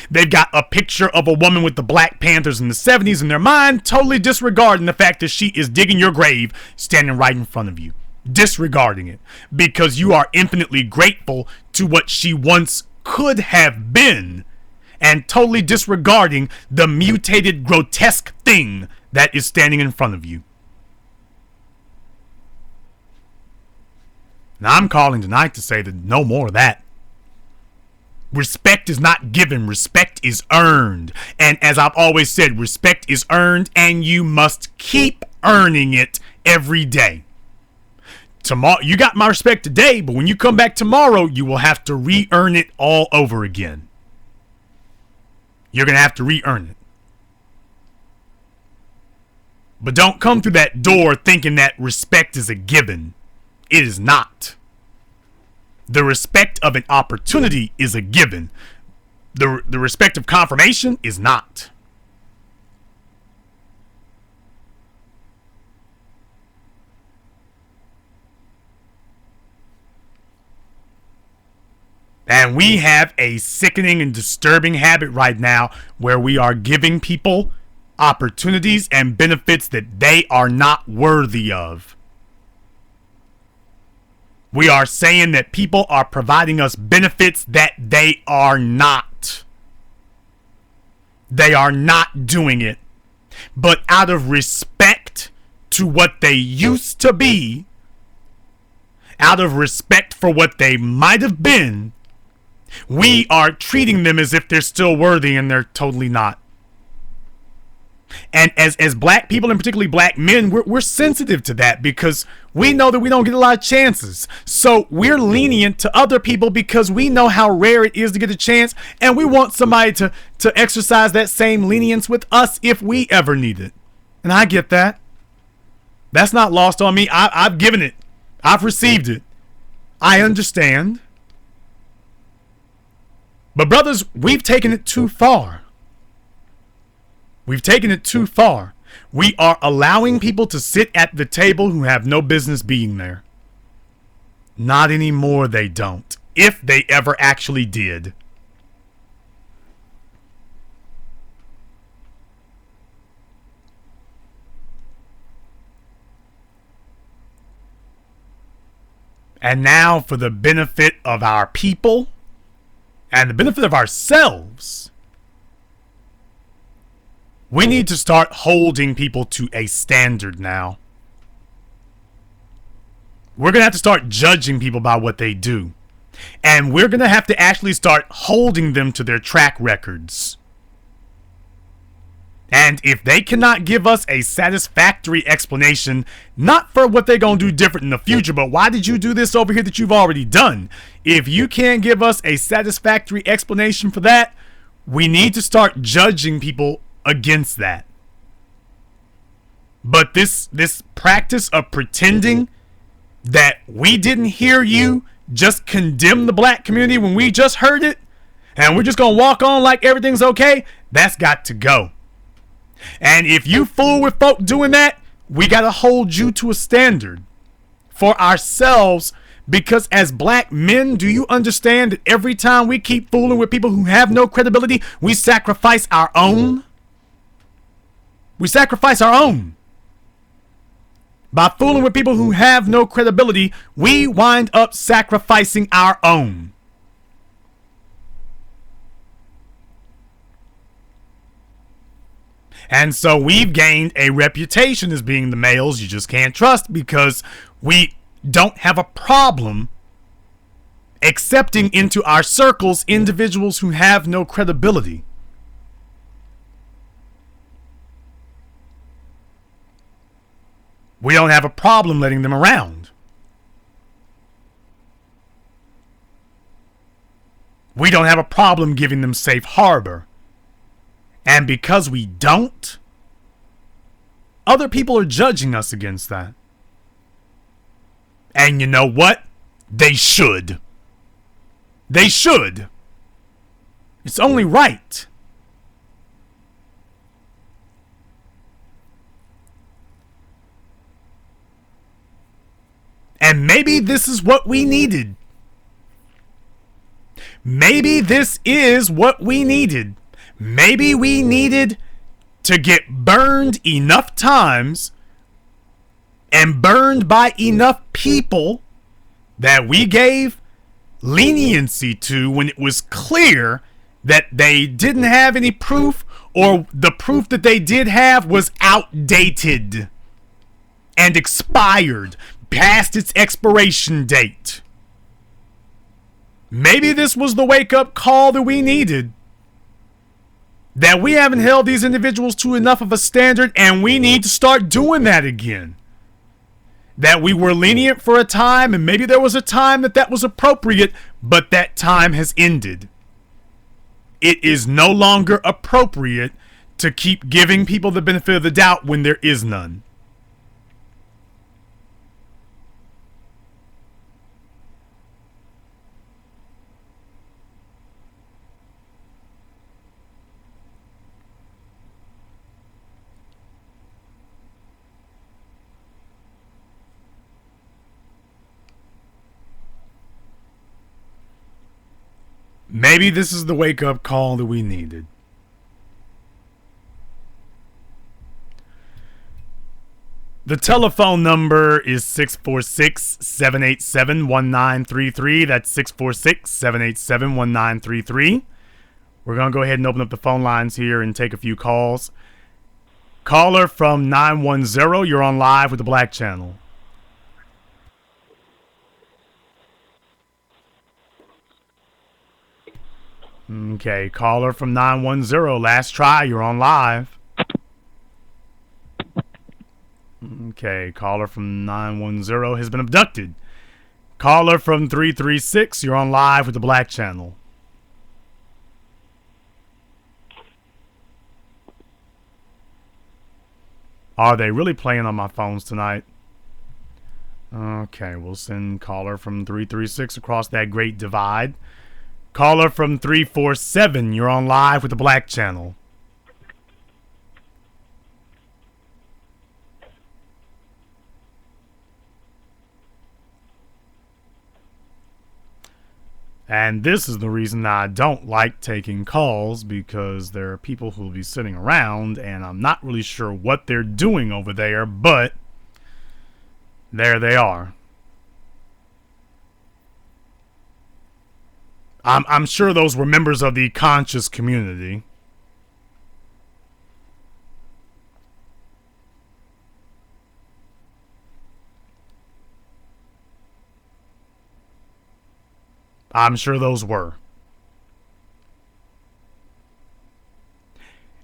They've got a picture of a woman with the Black Panthers in the 70s in their mind, totally disregarding the fact that she is digging your grave standing right in front of you. Disregarding it because you are infinitely grateful to what she once could have been and totally disregarding the mutated, grotesque thing that is standing in front of you. Now, I'm calling tonight to say that no more of that. Respect is not given. Respect is earned. And as I've always said, respect is earned, and you must keep earning it every day. Tomorrow, you got my respect today, but when you come back tomorrow, you will have to re-earn it all over again. You're going to have to re-earn it. But don't come through that door thinking that respect is a given. It is not. The respect of an opportunity is a given. The respect of confirmation is not. And we have a sickening and disturbing habit right now where we are giving people opportunities and benefits that they are not worthy of. We are saying that people are providing us benefits that they are not. They are not doing it. But out of respect to what they used to be, out of respect for what they might have been, we are treating them as if they're still worthy, and they're totally not. And as black people, and particularly black men, we're sensitive to that because we know that we don't get a lot of chances. So we're lenient to other people because we know how rare it is to get a chance, and we want somebody to exercise that same lenience with us if we ever need it. And I get that. That's not lost on me. I've given it. I've received it. I understand. But brothers, we've taken it too far. We've taken it too far. We are allowing people to sit at the table who have no business being there. Not anymore, they don't. If they ever actually did. And now, for the benefit of our people and the benefit of ourselves, we need to start holding people to a standard now. We're going to have to start judging people by what they do. And we're going to have to actually start holding them to their track records. And if they cannot give us a satisfactory explanation, not for what they're going to do different in the future, but why did you do this over here that you've already done? If you can't give us a satisfactory explanation for that, we need to start judging people against that. But this practice of pretending that we didn't hear you just condemn the black community when we just heard it, and we're just going to walk on like everything's okay, that's got to go. And if you fool with folk doing that, we got to hold you to a standard for ourselves, because as black men, do you understand that every time we keep fooling with people who have no credibility, we sacrifice our own? We sacrifice our own. By fooling with people who have no credibility, we wind up sacrificing our own. And so we've gained a reputation as being the males you just can't trust, because we don't have a problem accepting into our circles individuals who have no credibility. We don't have a problem letting them around. We don't have a problem giving them safe harbor. And because we don't, other people are judging us against that. And you know what? They should. They should. It's only right. And maybe this is what we needed. Maybe this is what we needed. Maybe we needed to get burned enough times and burned by enough people that we gave leniency to when it was clear that they didn't have any proof, or the proof that they did have was outdated and expired, past its expiration date. Maybe this was the wake-up call that we needed. That we haven't held these individuals to enough of a standard, and we need to start doing that again. That we were lenient for a time, and maybe there was a time that was appropriate, but that time has ended. It is no longer appropriate to keep giving people the benefit of the doubt when there is none. Maybe this is the wake-up call that we needed. The telephone number is 646-787-1933. That's 646-787-1933. We're going to go ahead and open up the phone lines here and take a few calls. Caller from 910, you're on live with the Black Channel. Okay, caller from 910, last try, you're on live. Okay, caller from 910 has been abducted. Caller from 336, you're on live with the Black Channel. Are they really playing on my phones tonight? Okay, we'll send caller from 336 across that great divide. Caller from 347, you're on live with the Black Channel. And this is the reason I don't like taking calls, because there are people who will be sitting around and I'm not really sure what they're doing over there, but there they are. I'm sure those were members of the conscious community. I'm sure those were.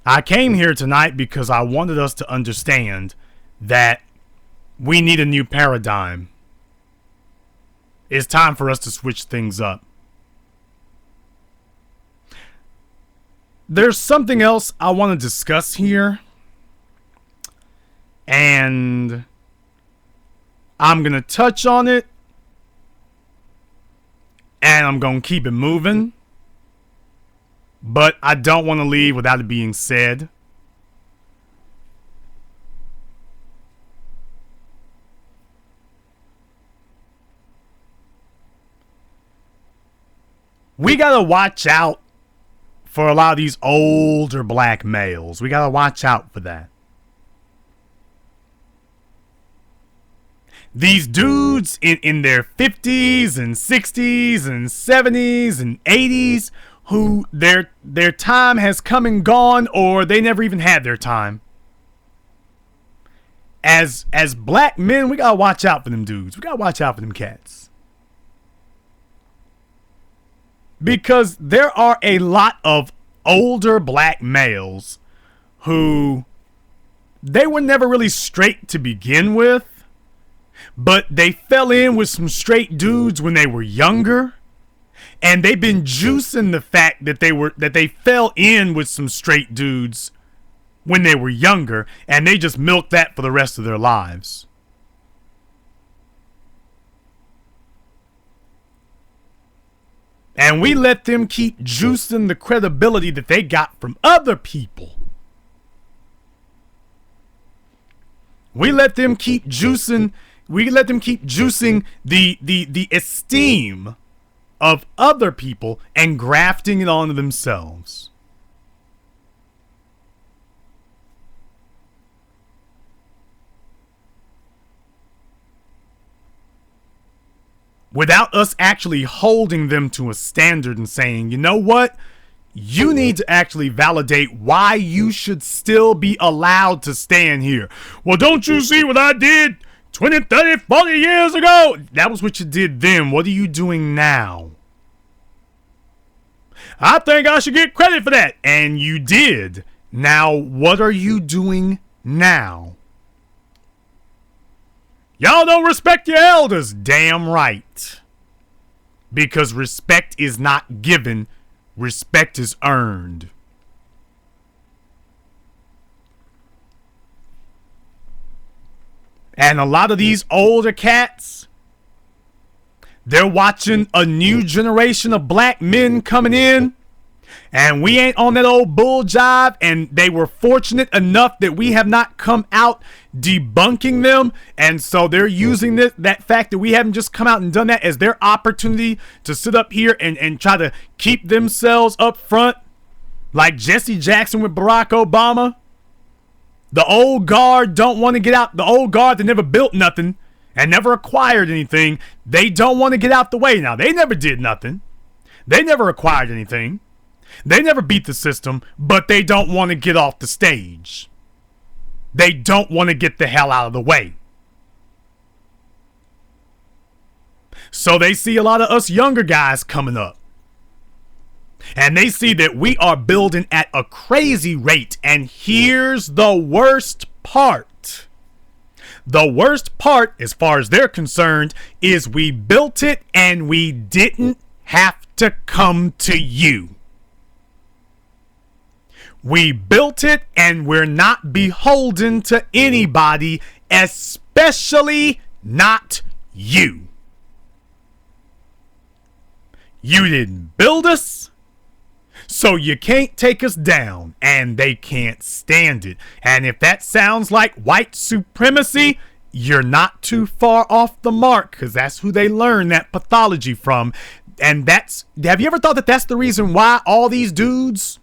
I came here tonight because I wanted us to understand that we need a new paradigm. It's time for us to switch things up. There's something else I want to discuss here, and I'm going to touch on it, and I'm going to keep it moving, but I don't want to leave without it being said. We got to watch out for a lot of these older black males. We gotta watch out for that. These dudes in their 50s and 60s and 70s and 80s who their time has come and gone, or they never even had their time. As black men, we gotta watch out for them dudes. We gotta watch out for them cats. Because there are a lot of older black males who, they were never really straight to begin with, but they fell in with some straight dudes when they were younger, and they've been juicing the fact that they fell in with some straight dudes when they were younger, and they just milked that for the rest of their lives. And we let them keep juicing the credibility that they got from other people. We let them keep juicing the esteem of other people and grafting it onto themselves. Without us actually holding them to a standard and saying, you know what? you need to actually validate why you should still be allowed to stand here. Well, don't you see what I did 20, 30, 40 years ago? That was what you did then. What are you doing now? I think I should get credit for that. And you did. Now, what are you doing now? Y'all don't respect your elders. Damn right. Because respect is not given. Respect is earned. And a lot of these older cats, they're watching a new generation of black men coming in. And we ain't on that old bull jive. And they were fortunate enough that we have not come out debunking them. And so they're using that fact that we haven't just come out and done that as their opportunity to sit up here and try to keep themselves up front. Like Jesse Jackson with Barack Obama. The old guard don't want to get out. The old guard that never built nothing and never acquired anything. They don't want to get out the way. Now, they never did nothing. They never acquired anything. They never beat the system, but they don't want to get off the stage. They don't want to get the hell out of the way. So they see a lot of us younger guys coming up. And they see that we are building at a crazy rate. And here's the worst part. The worst part, as far as they're concerned, is we built it and we didn't have to come to you. We built it and we're not beholden to anybody, especially not you. You didn't build us, so you can't take us down, and they can't stand it. And if that sounds like white supremacy, you're not too far off the mark, because that's who they learn that pathology from. And have you ever thought that that's the reason why all these dudes,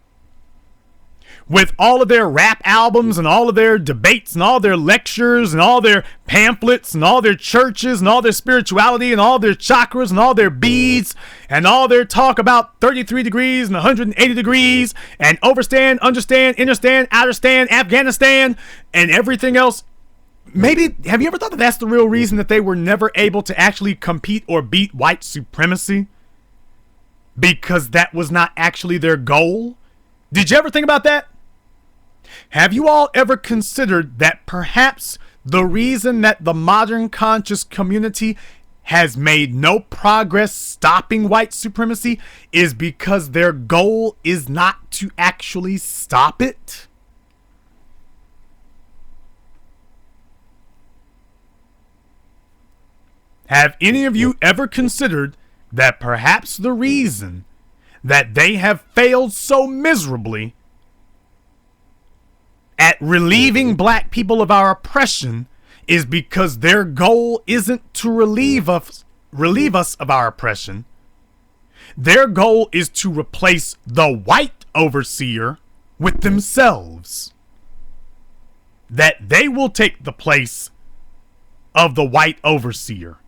with all of their rap albums and all of their debates and all their lectures and all their pamphlets and all their churches and all their spirituality and all their chakras and all their beads and all their talk about 33 degrees and 180 degrees and overstand, understand, understand, outerstand, Afghanistan and everything else? Maybe, have you ever thought that that's the real reason that they were never able to actually compete or beat white supremacy? Because that was not actually their goal? Did you ever think about that? Have you all ever considered that perhaps the reason that the modern conscious community has made no progress stopping white supremacy is because their goal is not to actually stop it? Have any of you ever considered that perhaps the reason that they have failed so miserably at relieving black people of our oppression is because their goal isn't to relieve us of our oppression. Their goal is to replace the white overseer with themselves. That they will take the place of the white overseer.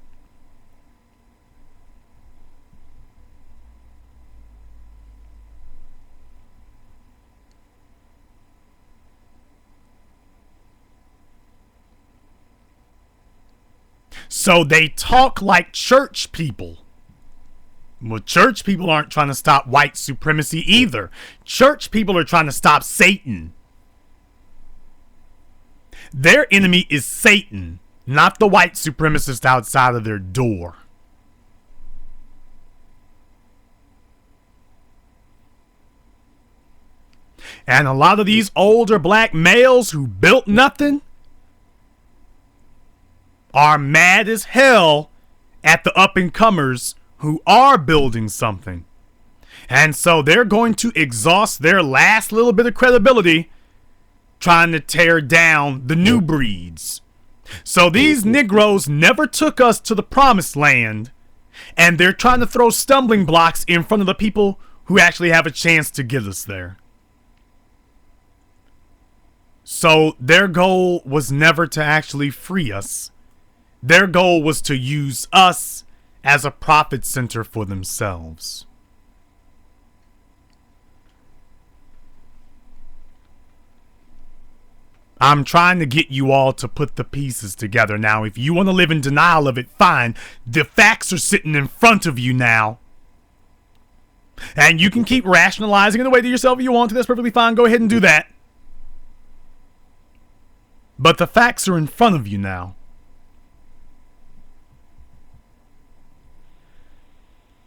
So they talk like church people. Well, church people aren't trying to stop white supremacy either. Church people are trying to stop Satan. Their enemy is Satan, not the white supremacist outside of their door. And a lot of these older black males who built nothing are mad as hell at the up-and-comers who are building something. And so they're going to exhaust their last little bit of credibility trying to tear down the new breeds. So these Negroes never took us to the promised land, and they're trying to throw stumbling blocks in front of the people who actually have a chance to get us there. So their goal was never to actually free us. Their goal was to use us as a profit center for themselves. I'm trying to get you all to put the pieces together. Now, if you want to live in denial of it, fine. The facts are sitting in front of you now. And you can keep rationalizing in the way to yourself if you want to. That's perfectly fine. Go ahead and do that. But the facts are in front of you now.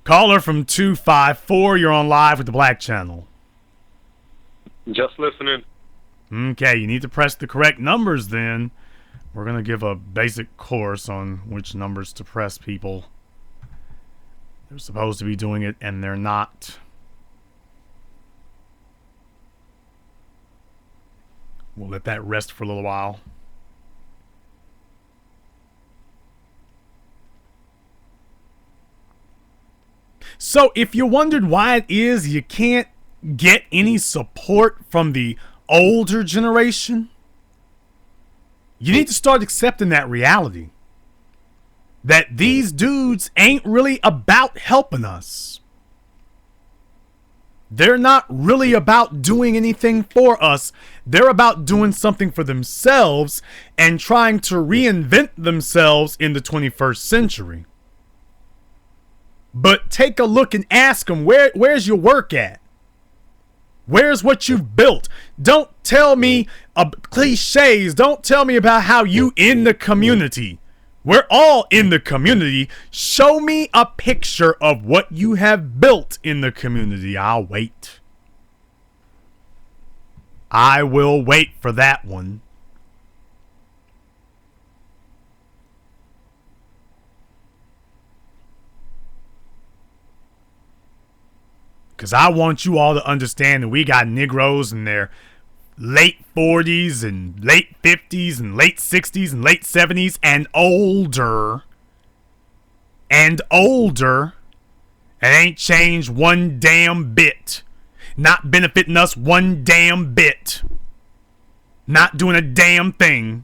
Caller from 254, you're on live with the Black Channel. Just listening. Okay, you need to press the correct numbers then. We're going to give a basic course on which numbers to press, people. They're supposed to be doing it, and they're not. We'll let that rest for a little while. So, if you wondered why it is you can't get any support from the older generation, you need to start accepting that reality. That these dudes ain't really about helping us. They're not really about doing anything for us. They're about doing something for themselves and trying to reinvent themselves in the 21st century. But take a look and ask them, where's your work at? Where's what you've built? Don't tell me cliches. Don't tell me about how you in the community. We're all in the community. Show me a picture of what you have built in the community. I'll wait. I will wait for that one. Because I want you all to understand that we got Negroes in their late 40s and late 50s and late 60s and late 70s and older. And ain't changed one damn bit. Not benefiting us one damn bit. Not doing a damn thing.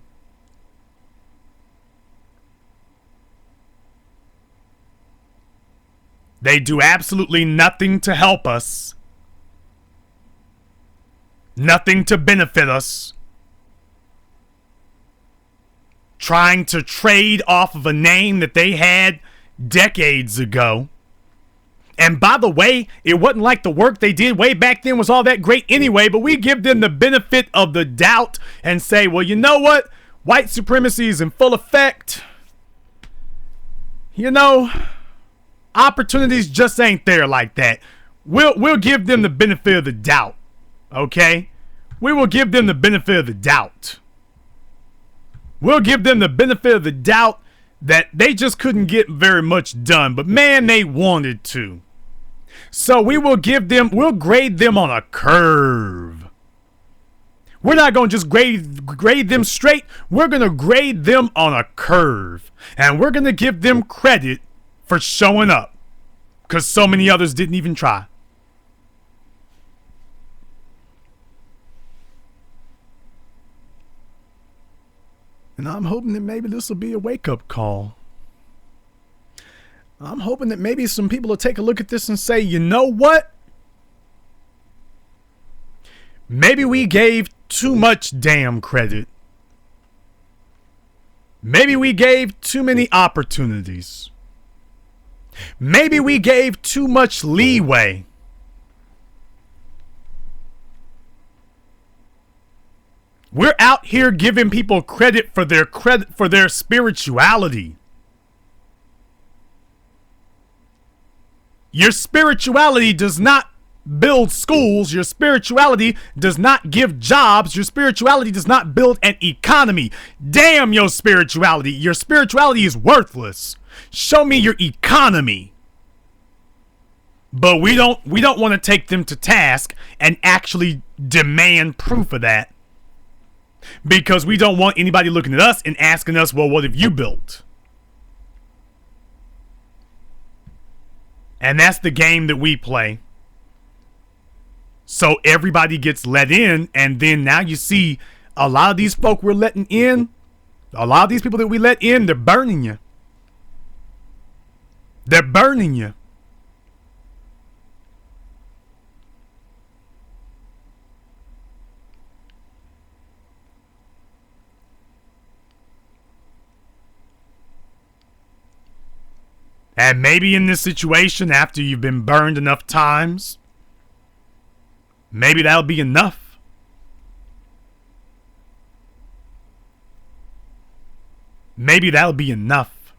They do absolutely nothing to help us. Nothing to benefit us. Trying to trade off of a name that they had decades ago. And by the way, it wasn't like the work they did way back then was all that great anyway, but we give them the benefit of the doubt and say, well, you know what? White supremacy is in full effect. You know, opportunities just ain't there like that. We'll give them the benefit of the doubt. Okay? We will give them the benefit of the doubt. We'll give them the benefit of the doubt that they just couldn't get very much done, but man, they wanted to. So we'll grade them on a curve. We're not going to just grade them straight. We're going to grade them on a curve. And we're going to give them credit for showing up, because so many others didn't even try. And I'm hoping that maybe this will be a wake-up call. I'm hoping that maybe some people will take a look at this and say, you know what? Maybe we gave too much damn credit. Maybe we gave too many opportunities. Maybe we gave too much leeway. We're out here giving people credit for their spirituality. Your spirituality does not build schools. Your spirituality does not give jobs. Your spirituality does not build an economy. Damn your spirituality. Your spirituality is worthless. Show me your economy. But we don't want to take them to task and actually demand proof of that. Because we don't want anybody looking at us and asking us, well, what have you built? And that's the game that we play. So everybody gets let in, and then now you see a lot of these folk we're letting in, a lot of these people that we let in, they're burning you. They're burning you. And maybe in this situation, after you've been burned enough times, maybe that'll be enough. Maybe that'll be enough.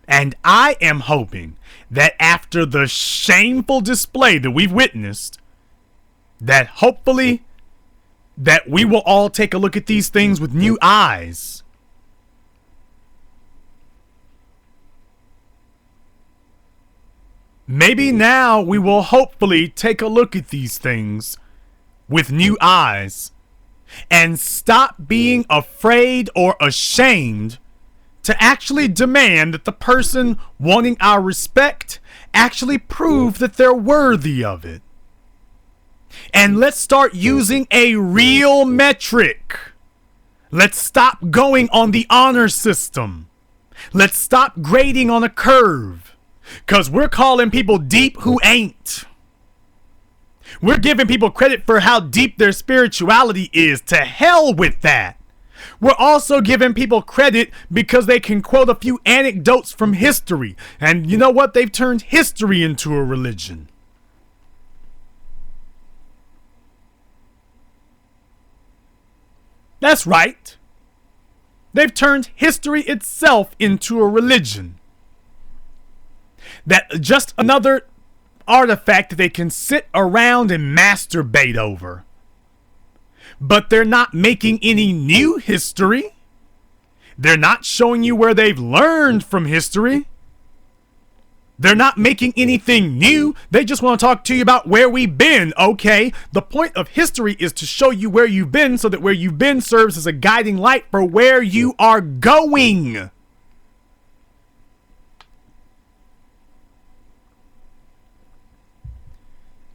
And I am hoping that after the shameful display that we've witnessed, that hopefully that we will all take a look at these things with new eyes. Maybe now we will hopefully take a look at these things with new eyes and stop being afraid or ashamed to actually demand that the person wanting our respect actually prove that they're worthy of it. And let's start using a real metric. Let's stop going on the honor system. Let's stop grading on a curve. Because we're calling people deep who ain't. We're giving people credit for how deep their spirituality is. To hell with that. We're also giving people credit because they can quote a few anecdotes from history. And you know what? They've turned history into a religion. That's right. They've turned history itself into a religion. That just another artifact that they can sit around and masturbate over. But they're not making any new history. They're not showing you where they've learned from history. They're not making anything new. They just want to talk to you about where we've been. Okay, the point of history is to show you where you've been so that where you've been serves as a guiding light for where you are going.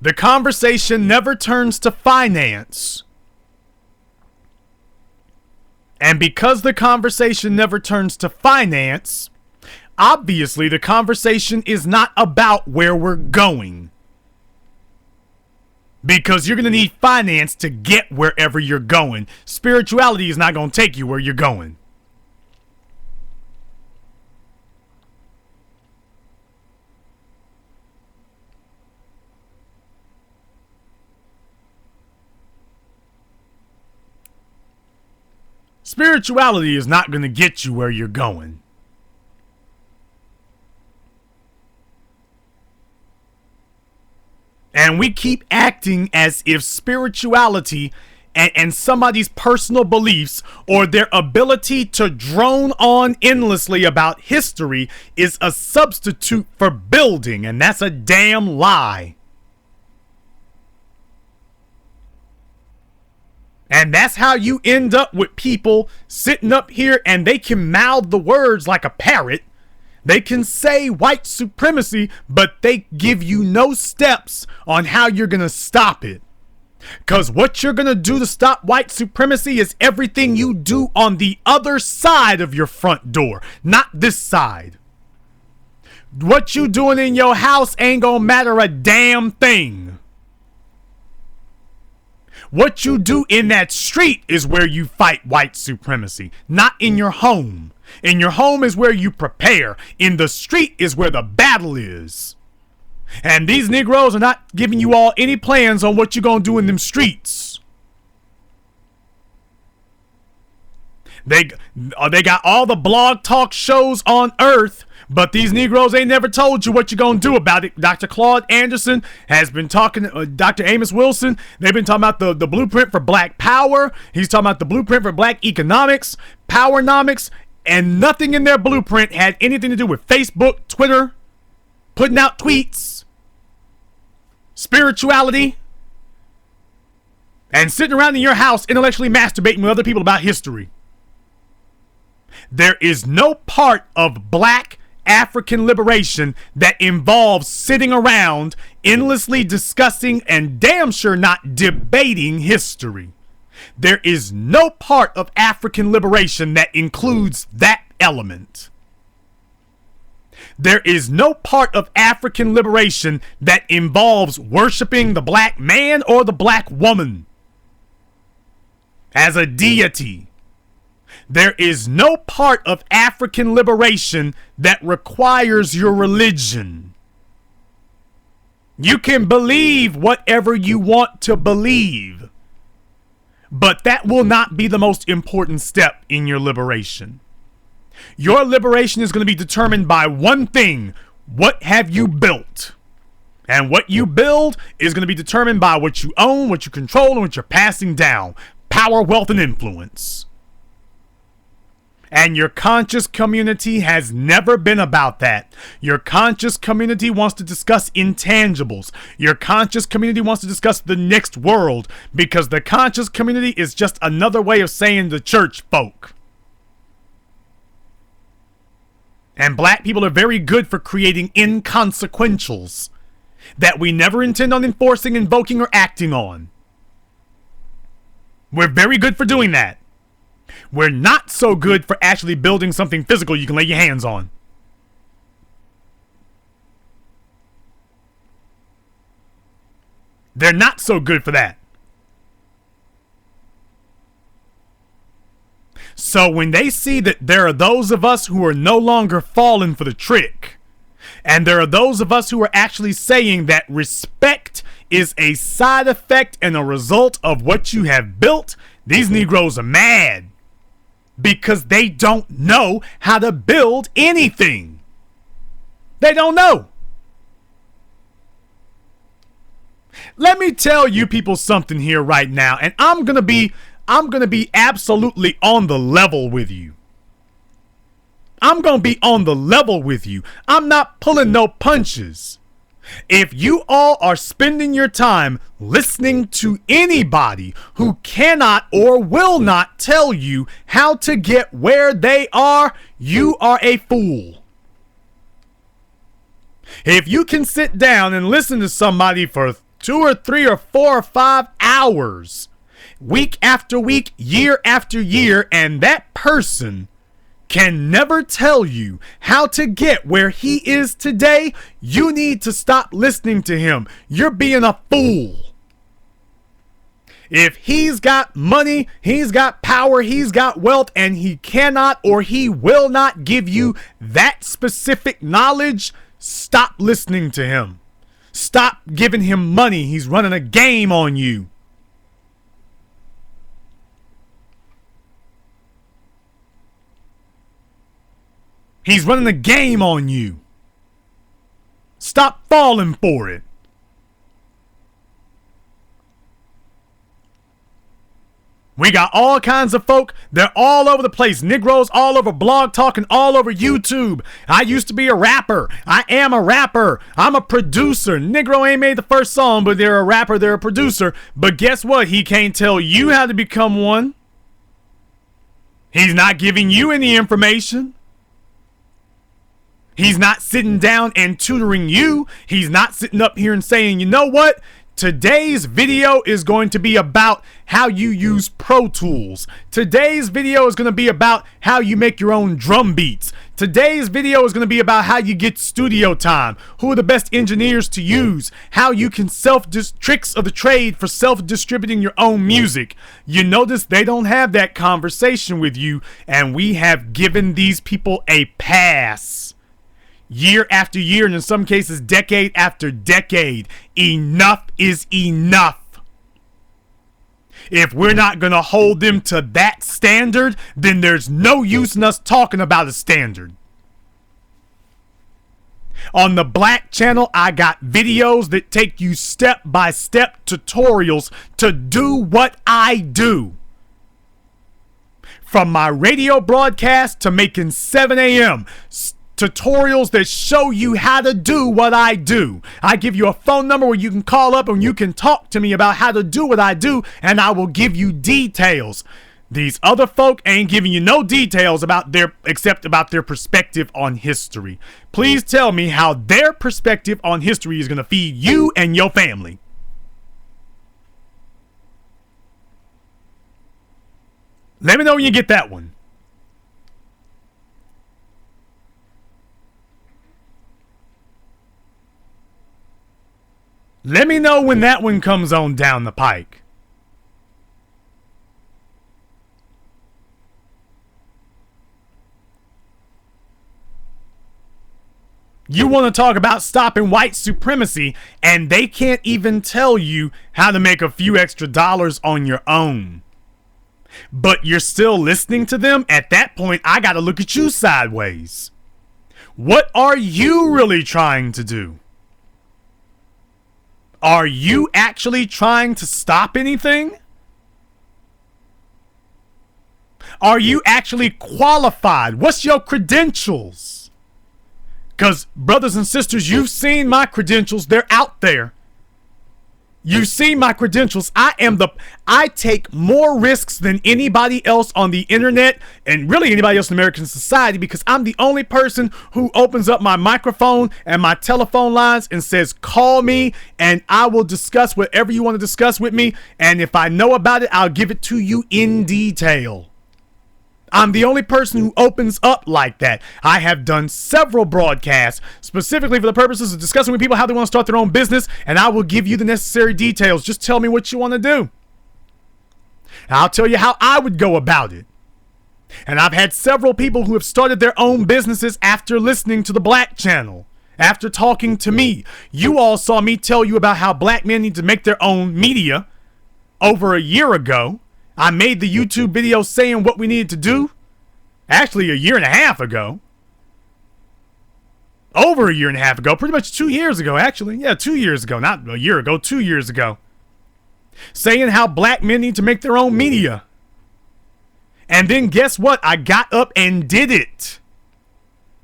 The conversation never turns to finance. And because the conversation never turns to finance, obviously the conversation is not about where we're going. Because you're going to need finance to get wherever you're going. Spirituality is not going to take you where you're going. Spirituality is not going to get you where you're going. And we keep acting as if spirituality and somebody's personal beliefs or their ability to drone on endlessly about history is a substitute for building, and that's a damn lie. And that's how you end up with people sitting up here and they can mouth the words like a parrot. They can say white supremacy, but they give you no steps on how you're going to stop it. Because what you're going to do to stop white supremacy is everything you do on the other side of your front door, not this side. What you doing in your house ain't going to matter a damn thing. What you do in that street is where you fight white supremacy, not in your home. In your home is where you prepare. In the street is where the battle is. And these Negroes are not giving you all any plans on what you're going to do in them streets. They got all the blog talk shows on earth, but these Negroes ain't never told you what you're going to do about it. Dr. Claude Anderson has been talking, Dr. Amos Wilson, they've been talking about the blueprint for black power. He's talking about the blueprint for black economics, powernomics, and nothing in their blueprint had anything to do with Facebook, Twitter, putting out tweets, spirituality, and sitting around in your house intellectually masturbating with other people about history. There is no part of black African liberation that involves sitting around endlessly discussing and damn sure not debating history. There is no part of African liberation that includes that element. There is no part of African liberation that involves worshiping the black man or the black woman as a deity. There is no part of African liberation that requires your religion. You can believe whatever you want to believe, but that will not be the most important step in your liberation. Your liberation is going to be determined by one thing: what have you built? And what you build is going to be determined by what you own, what you control, and what you're passing down. Power, wealth, and influence. And your conscious community has never been about that. Your conscious community wants to discuss intangibles. Your conscious community wants to discuss the next world, because the conscious community is just another way of saying the church folk. And black people are very good for creating inconsequentials that we never intend on enforcing, invoking, or acting on. We're very good for doing that. We're not so good for actually building something physical you can lay your hands on. They're not so good for that. So when they see that there are those of us who are no longer falling for the trick, and there are those of us who are actually saying that respect is a side effect and a result of what you have built, these Negroes are mad. Because they don't know how to build anything. They don't know. Let me tell you people something here right now, and I'm gonna be absolutely on the level with you. I'm gonna be on the level with you. I'm not pulling no punches. If you all are spending your time listening to anybody who cannot or will not tell you how to get where they are, you are a fool. If you can sit down and listen to somebody for 2 or 3 or 4 or 5 hours, week after week, year after year, and that person can never tell you how to get where he is today, you need to stop listening to him. You're being a fool. If he's got money, he's got power, he's got wealth, and he cannot or he will not give you that specific knowledge, stop listening to him. Stop giving him money. He's running a game on you. He's running a game on you. Stop falling for it. We got all kinds of folk. They're all over the place. Negroes all over Blog Talk and all over YouTube. I used to be a rapper. I am a rapper. I'm a producer. Negro ain't made the first song, but they're a rapper. They're a producer. But guess what? He can't tell you how to become one. He's not giving you any information. He's not sitting down and tutoring you. He's not sitting up here and saying, you know what? Today's video is going to be about how you use Pro Tools. Today's video is going to be about how you make your own drum beats. Today's video is going to be about how you get studio time, who are the best engineers to use, how you can tricks of the trade for self-distributing your own music. You notice they don't have that conversation with you, and we have given these people a pass. Year after year, and in some cases decade after decade. Enough is enough. If we're not going to hold them to that standard, then there's no use in us talking about a standard. On the Black channel, I got videos that take you step-by-step tutorials to do what I do. From my radio broadcast to making 7 a.m., tutorials that show you how to do what I do. I give you a phone number where you can call up and you can talk to me about how to do what I do, and I will give you details. These other folk ain't giving you no details except about their perspective on history. Please tell me how their perspective on history is going to feed you and your family. Let me know when you get that one. Let me know when that one comes on down the pike. You want to talk about stopping white supremacy, and they can't even tell you how to make a few extra dollars on your own. But you're still listening to them? At that point, I got to look at you sideways. What are you really trying to do? Are you actually trying to stop anything? Are you actually qualified? What's your credentials? Because, brothers and sisters, you've seen my credentials. They're out there. You've seen my credentials. I take more risks than anybody else on the internet and really anybody else in American society, because I'm the only person who opens up my microphone and my telephone lines and says, call me and I will discuss whatever you want to discuss with me. And if I know about it, I'll give it to you in detail. I'm the only person who opens up like that. I have done several broadcasts specifically for the purposes of discussing with people how they want to start their own business, and I will give you the necessary details. Just tell me what you want to do. And I'll tell you how I would go about it. And I've had several people who have started their own businesses after listening to the Black Channel, after talking to me. You all saw me tell you about how black men need to make their own media over a year ago. I made the YouTube video saying what we needed to do. Actually, a year and a half ago. Over a year and a half ago. Pretty much 2 years ago, actually. Yeah, 2 years ago. Not a year ago, 2 years ago. Saying how black men need to make their own media. And then guess what? I got up and did it.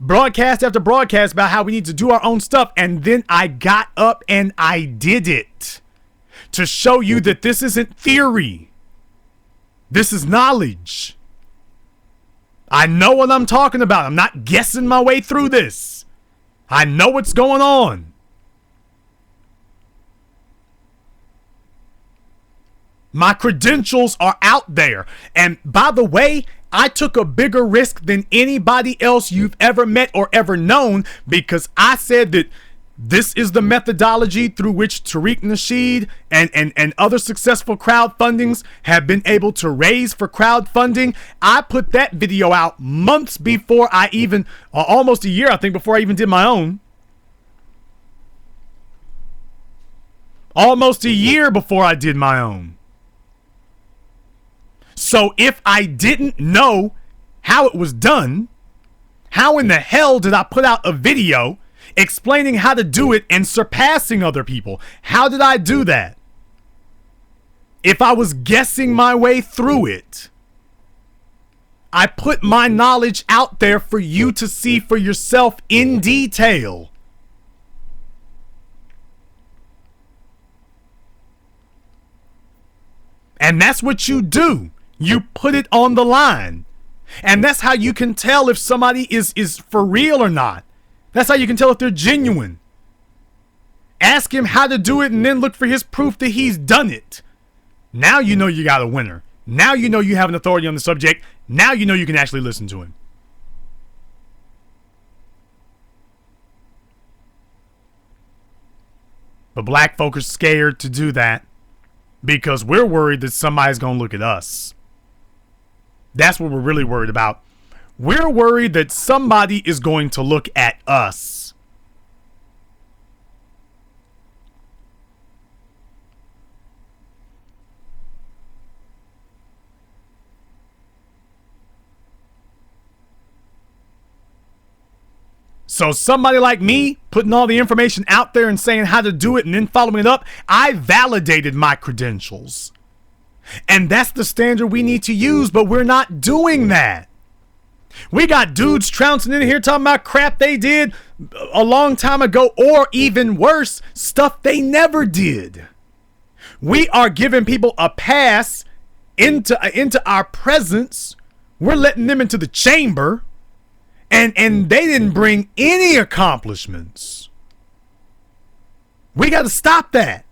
Broadcast after broadcast about how we need to do our own stuff. And then I got up and I did it. To show you that this isn't theory. This is knowledge. I know what I'm talking about. I'm not guessing my way through this. I know what's going on. My credentials are out there. And by the way, I took a bigger risk than anybody else you've ever met or ever known, because I said that this is the methodology through which Tariq Nasheed and other successful crowdfundings have been able to raise for crowdfunding. I put that video out months before I even, almost a year, I think, before I even did my own. Almost a year before I did my own. So if I didn't know how it was done, how in the hell did I put out a video explaining how to do it and surpassing other people? How did I do that? If I was guessing my way through it, I put my knowledge out there for you to see for yourself in detail. And that's what you do. You put it on the line. And that's how you can tell if somebody is for real or not. That's how you can tell if they're genuine. Ask him how to do it and then look for his proof that he's done it. Now you know you got a winner. Now you know you have an authority on the subject. Now you know you can actually listen to him. But black folk are scared to do that because we're worried that somebody's going to look at us. That's what we're really worried about. We're worried that somebody is going to look at us. So somebody like me putting all the information out there and saying how to do it and then following it up, I validated my credentials. And that's the standard we need to use, but we're not doing that. We got dudes trouncing in here talking about crap they did a long time ago, or even worse, stuff they never did. We are giving people a pass into our presence. We're letting them into the chamber, and they didn't bring any accomplishments. We got to stop that.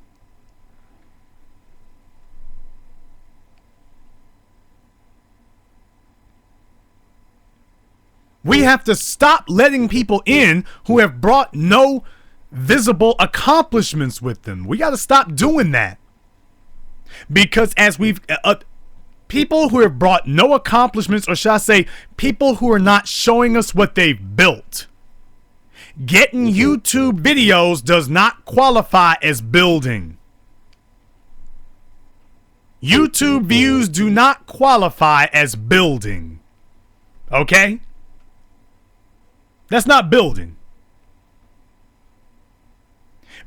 We have to stop letting people in who have brought no visible accomplishments with them. We got to stop doing that. Because as we've people who have brought no accomplishments, or shall I say, people who are not showing us what they've built. Getting YouTube videos does not qualify as building. YouTube views do not qualify as building. Okay? That's not building.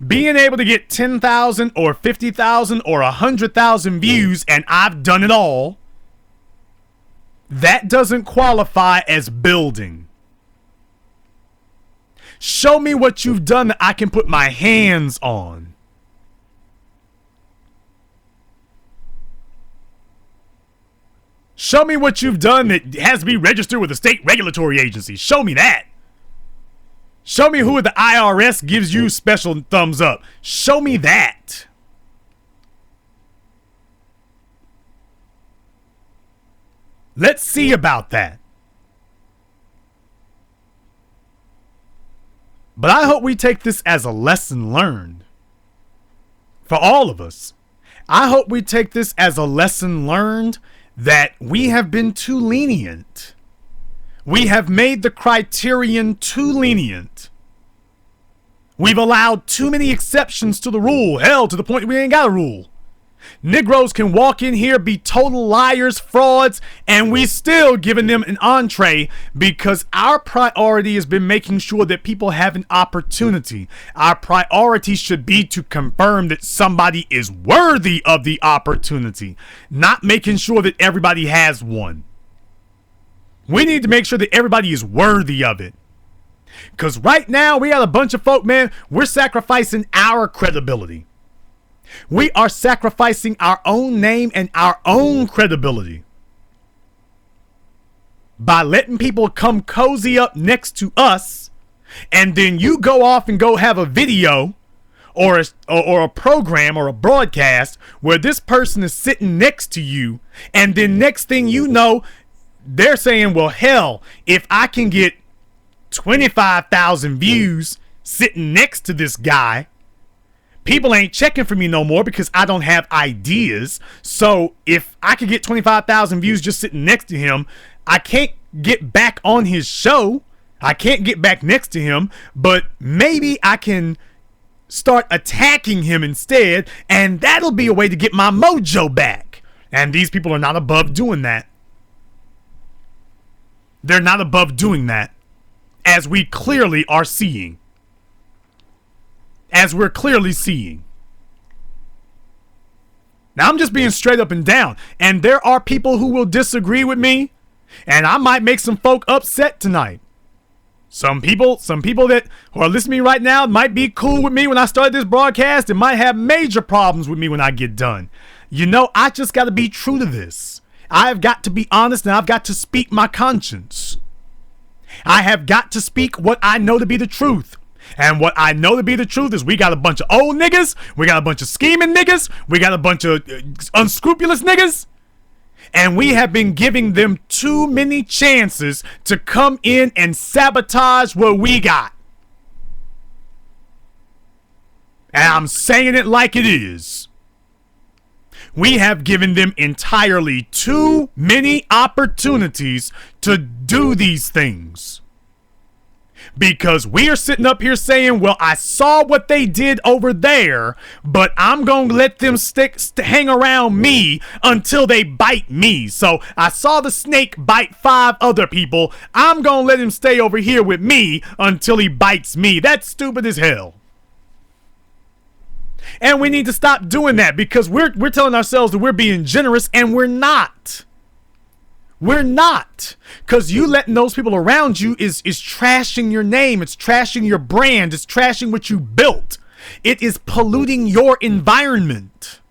Being able to get 10,000 or 50,000 or 100,000 views, and I've done it all, that doesn't qualify as building. Show me what you've done that I can put my hands on. Show me what you've done that has to be registered with a state regulatory agency. Show me that. Show me who at the IRS gives you special thumbs up. Show me that. Let's see about that. But I hope we take this as a lesson learned. For all of us. I hope we take this as a lesson learned that we have been too lenient. We have made the criterion too lenient. We've allowed too many exceptions to the rule. Hell, to the point that we ain't got a rule. Negroes can walk in here, be total liars, frauds, and we still giving them an entree because our priority has been making sure that people have an opportunity. Our priority should be to confirm that somebody is worthy of the opportunity, not making sure that everybody has one. We need to make sure that everybody is worthy of it. Because right now, we got a bunch of folk, man, we're sacrificing our credibility. We are sacrificing our own name and our own credibility by letting people come cozy up next to us, and then you go off and go have a video or a program or a broadcast where this person is sitting next to you, and then next thing you know, they're saying, well, hell, if I can get 25,000 views sitting next to this guy, people ain't checking for me no more because I don't have ideas. So if I could get 25,000 views just sitting next to him, I can't get back on his show. I can't get back next to him, but maybe I can start attacking him instead, and that'll be a way to get my mojo back. And these people are not above doing that. They're not above doing that, as we clearly are seeing. As we're clearly seeing. Now, I'm just being straight up and down. And there are people who will disagree with me. And I might make some folk upset tonight. Some people that who are listening to me right now might be cool with me when I start this broadcast and might have major problems with me when I get done. You know, I just got to be true to this. I've got to be honest, and I've got to speak my conscience. I have got to speak what I know to be the truth. And what I know to be the truth is we got a bunch of old niggas, we got a bunch of scheming niggas, we got a bunch of unscrupulous niggas, and we have been giving them too many chances to come in and sabotage what we got. And I'm saying it like it is. We have given them entirely too many opportunities to do these things. Because we are sitting up here saying, well, I saw what they did over there, but I'm going to let them hang around me until they bite me. So I saw the snake bite 5 other people. I'm going to let him stay over here with me until he bites me. That's stupid as hell. And we need to stop doing that because we're telling ourselves that we're being generous, and we're not. We're not. Because you letting those people around you is trashing your name. It's trashing your brand. It's trashing what you built. It is polluting your environment.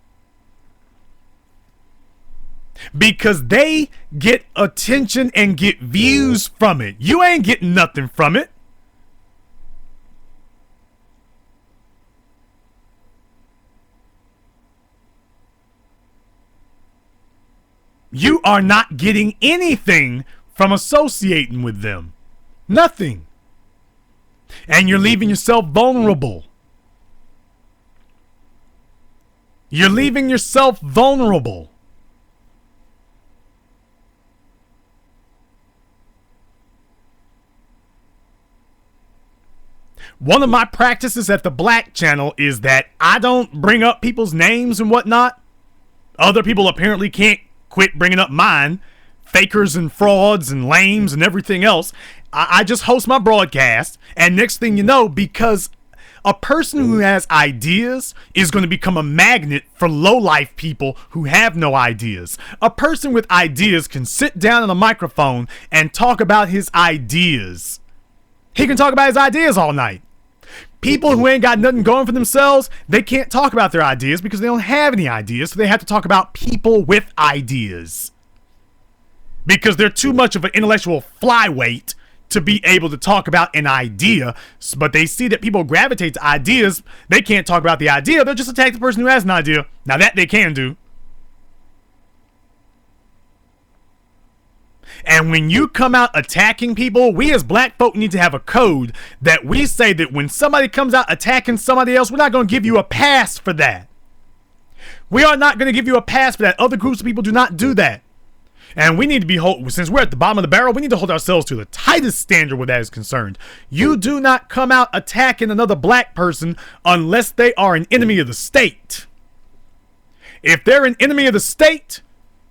Because they get attention and get views from it. You ain't getting nothing from it. You are not getting anything from associating with them. Nothing. And you're leaving yourself vulnerable. You're leaving yourself vulnerable. One of my practices at the Black Channel is that I don't bring up people's names and whatnot. Other people apparently can't quit bringing up mine. Fakers and frauds and lames and everything else. I just host my broadcast, and next thing you know, because a person who has ideas is going to become a magnet for low-life people who have no ideas. A person with ideas can sit down on a microphone and talk about his ideas. He can talk about his ideas all night. People who ain't got nothing going for themselves, they can't talk about their ideas because they don't have any ideas, so they have to talk about people with ideas. Because they're too much of an intellectual flyweight to be able to talk about an idea, but they see that people gravitate to ideas. They can't talk about the idea, they'll just attack the person who has an idea. Now that they can do. And when you come out attacking people, we as black folk need to have a code that we say that when somebody comes out attacking somebody else, we're not going to give you a pass for that. We are not going to give you a pass for that. Other groups of people do not do that. And we need to be, since we're at the bottom of the barrel, we need to hold ourselves to the tightest standard where that is concerned. You do not come out attacking another black person unless they are an enemy of the state. If they're an enemy of the state,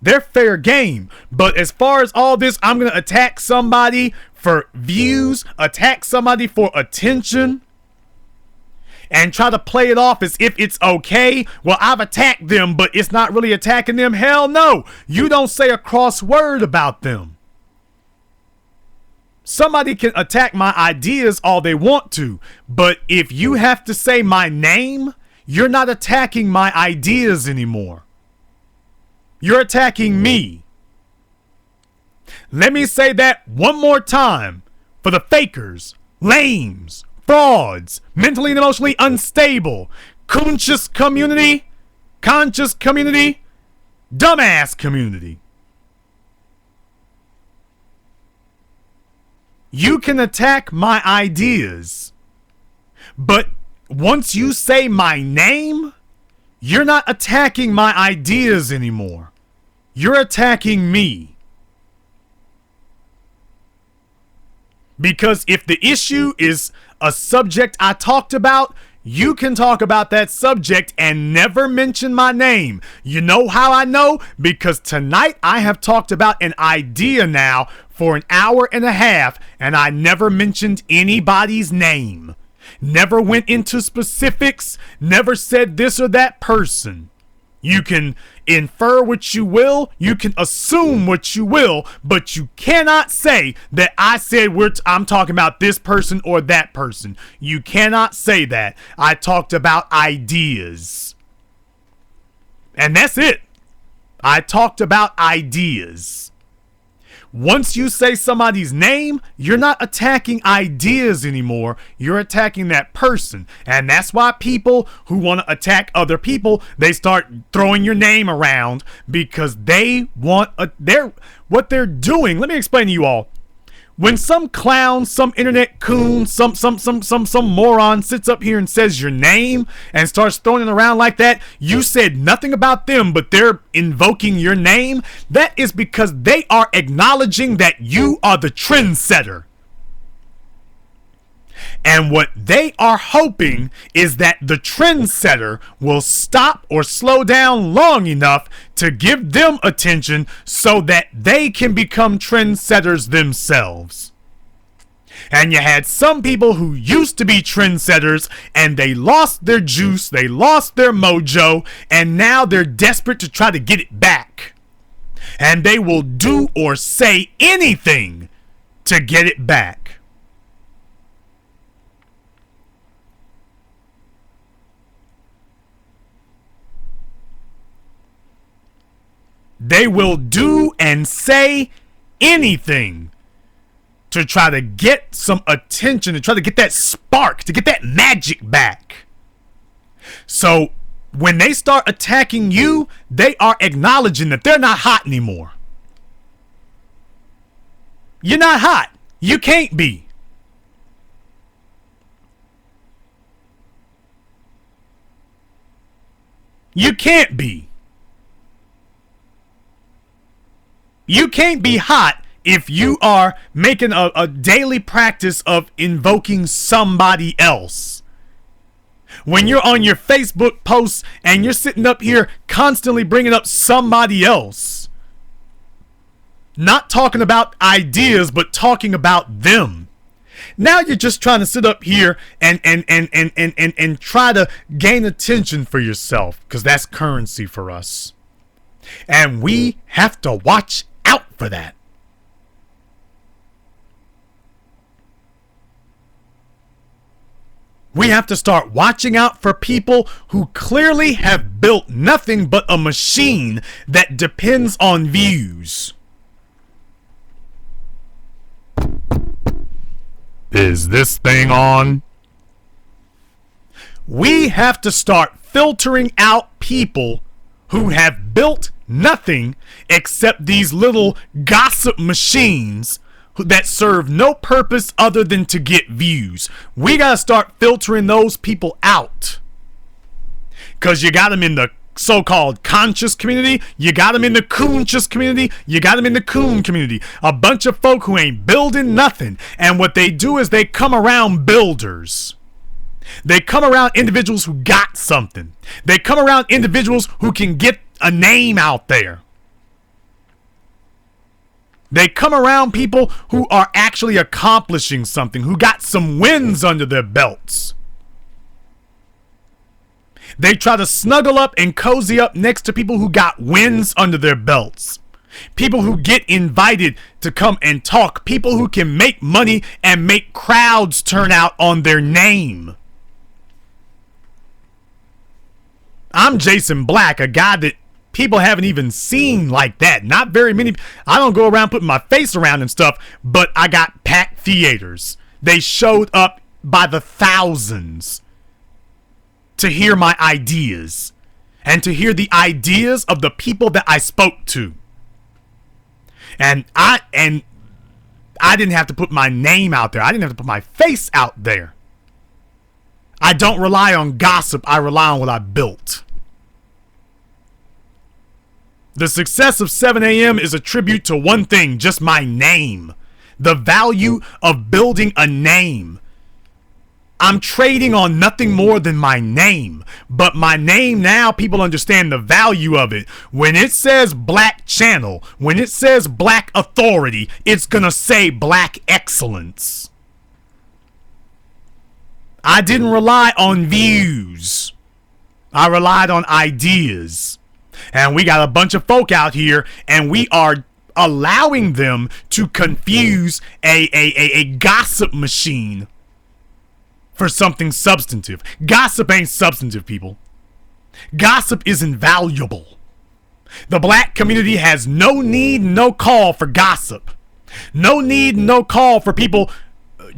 they're fair game. But as far as all this, I'm going to attack somebody for views, attack somebody for attention, and try to play it off as if it's okay. Well, I've attacked them, but it's not really attacking them. Hell no. You don't say a cross word about them. Somebody can attack my ideas all they want to, but if you have to say my name, you're not attacking my ideas anymore. You're attacking me. Let me say that one more time for the fakers, lames, frauds, mentally and emotionally unstable, conscious community, dumbass community. You can attack my ideas, but once you say my name, you're not attacking my ideas anymore. You're attacking me. Because if the issue is a subject I talked about, you can talk about that subject and never mention my name. You know how I know? Because tonight I have talked about an idea now for an hour and a half, and I never mentioned anybody's name. Never went into specifics, never said this or that person. You can infer what you will, you can assume what you will, but you cannot say that I said I'm talking about this person or that person. You cannot say that. I talked about ideas. And that's it. I talked about ideas. Once you say somebody's name, you're not attacking ideas anymore. You're attacking that person. And that's why people who want to attack other people, they start throwing your name around because they want what they're doing. Let me explain to you all. When some clown, some internet coon, some moron sits up here and says your name and starts throwing it around like that, you said nothing about them, but they're invoking your name. That is because they are acknowledging that you are the trendsetter. And what they are hoping is that the trendsetter will stop or slow down long enough to give them attention so that they can become trendsetters themselves. And you had some people who used to be trendsetters and they lost their juice, they lost their mojo, and now they're desperate to try to get it back. And they will do or say anything to get it back. They will do and say anything to try to get some attention, to try to get that spark, to get that magic back. So when they start attacking you, they are acknowledging that they're not hot anymore. You're not hot. You can't be. You can't be. You can't be hot if you are making a daily practice of invoking somebody else, when you're on your Facebook posts and you're sitting up here constantly bringing up somebody else, not talking about ideas, but talking about them. Now you're just trying to sit up here and try to gain attention for yourself, because that's currency for us. And we have to watch out for that. We have to start watching out for people who clearly have built nothing but a machine that depends on views. Is this thing on? We have to start filtering out people who have built nothing except these little gossip machines that serve no purpose other than to get views. We gotta start filtering those people out, because you got them in the so-called conscious community, you got them in the conscious community, you got them in the coon community. A bunch of folk who ain't building nothing, and what they do is they come around builders. They come around individuals who got something. They come around individuals who can get a name out there. They come around people who are actually accomplishing something, who got some wins under their belts. They try to snuggle up and cozy up next to people who got wins under their belts. People who get invited to come and talk. People who can make money and make crowds turn out on their name. I'm Jason Black, a guy that people haven't even seen like that. Not very many. I don't go around putting my face around and stuff, but I got packed theaters. They showed up by the thousands to hear my ideas and to hear the ideas of the people that I spoke to. And I didn't have to put my name out there. I didn't have to put my face out there. I don't rely on gossip. I rely on what I built. The success of 7 a.m. is a tribute to one thing, just my name. The value of building a name. I'm trading on nothing more than my name. But my name now, people understand the value of it. When it says Black Channel, when it says Black Authority, it's gonna say Black Excellence. I didn't rely on views. I relied on ideas. And we got a bunch of folk out here, and we are allowing them to confuse a gossip machine for something substantive. Gossip ain't substantive, people. Gossip is invaluable. The black community has no need, no call for gossip. No need, no call for people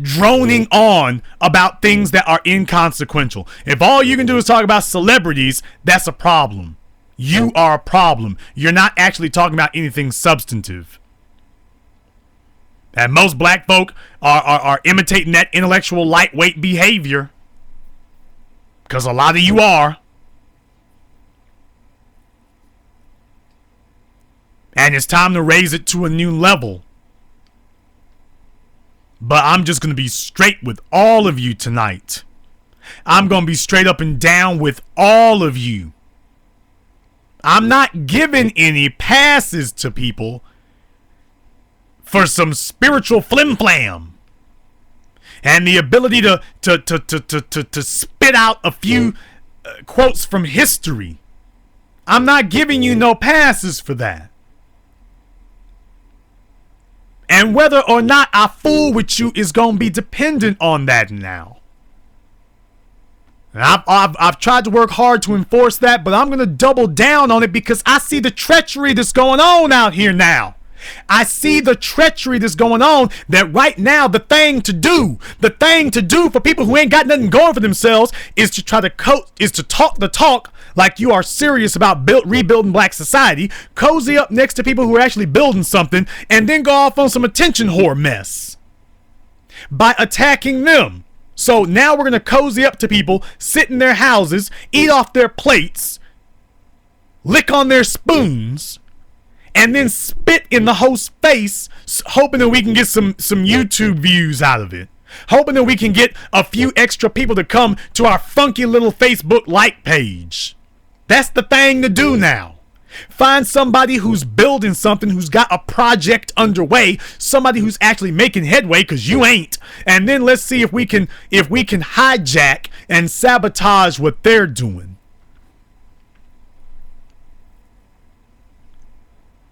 droning on about things that are inconsequential. If all you can do is talk about celebrities, that's a problem. You are a problem. You're not actually talking about anything substantive. And most black folk are imitating that intellectual lightweight behavior, because a lot of you are. And it's time to raise it to a new level. But I'm just going to be straight with all of you tonight. I'm going to be straight up and down with all of you. I'm not giving any passes to people for some spiritual flim-flam and the ability to spit out a few quotes from history. I'm not giving you no passes for that. And whether or not I fool with you is going to be dependent on that now. And I've tried to work hard to enforce that, but I'm going to double down on it because I see the treachery that's going on out here now. I see the treachery that's going on, that right now the thing to do for people who ain't got nothing going for themselves is to try to talk the talk like you are serious about rebuilding black society, cozy up next to people who are actually building something, and then go off on some attention whore mess by attacking them. So now we're going to cozy up to people, sit in their houses, eat off their plates, lick on their spoons, and then spit in the host's face, hoping that we can get some YouTube views out of it. Hoping that we can get a few extra people to come to our funky little Facebook like page. That's the thing to do now. Find somebody who's building something, who's got a project underway, somebody who's actually making headway, because you ain't. And then let's see if we can hijack and sabotage what they're doing.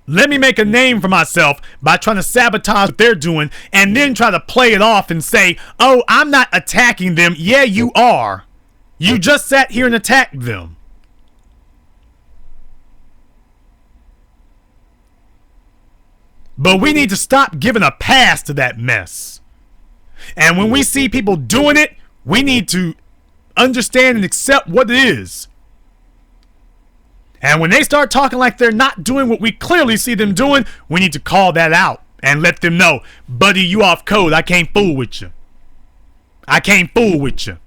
Let me make a name for myself by trying to sabotage what they're doing and then try to play it off and say, oh, I'm not attacking them. Yeah, you are. You just sat here and attacked them. But we need to stop giving a pass to that mess. And when we see people doing it, we need to understand and accept what it is. And when they start talking like they're not doing what we clearly see them doing, we need to call that out and let them know, buddy, you off code. I can't fool with you. I can't fool with you.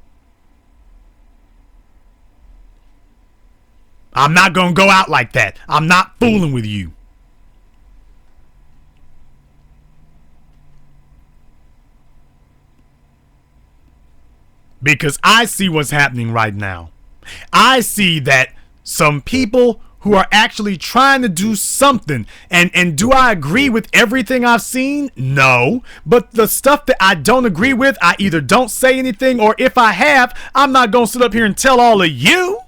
I'm not going to go out like that. I'm not fooling with you. Because I see what's happening right now. I see that some people who are actually trying to do something. And do I agree with everything I've seen? No. But the stuff that I don't agree with, I either don't say anything, or if I have, I'm not going to sit up here and tell all of you.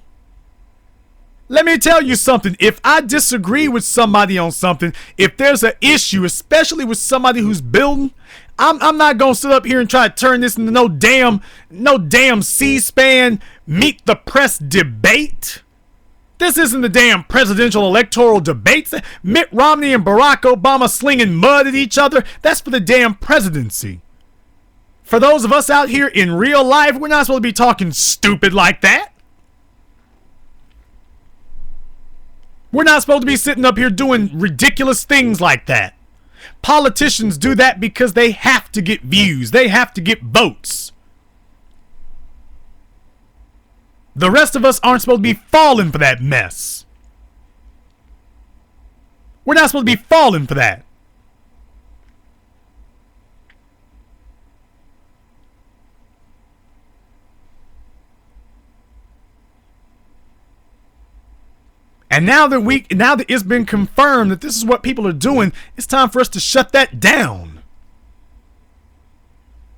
Let me tell you something. If I disagree with somebody on something, if there's an issue, especially with somebody who's building, I'm not going to sit up here and try to turn this into no damn C-SPAN meet the press debate. This isn't the damn presidential electoral debates. Mitt Romney and Barack Obama slinging mud at each other. That's for the damn presidency. For those of us out here in real life, we're not supposed to be talking stupid like that. We're not supposed to be sitting up here doing ridiculous things like that. Politicians do that because they have to get views. They have to get votes. The rest of us aren't supposed to be falling for that mess. We're not supposed to be falling for that. And now that it's been confirmed that this is what people are doing, it's time for us to shut that down.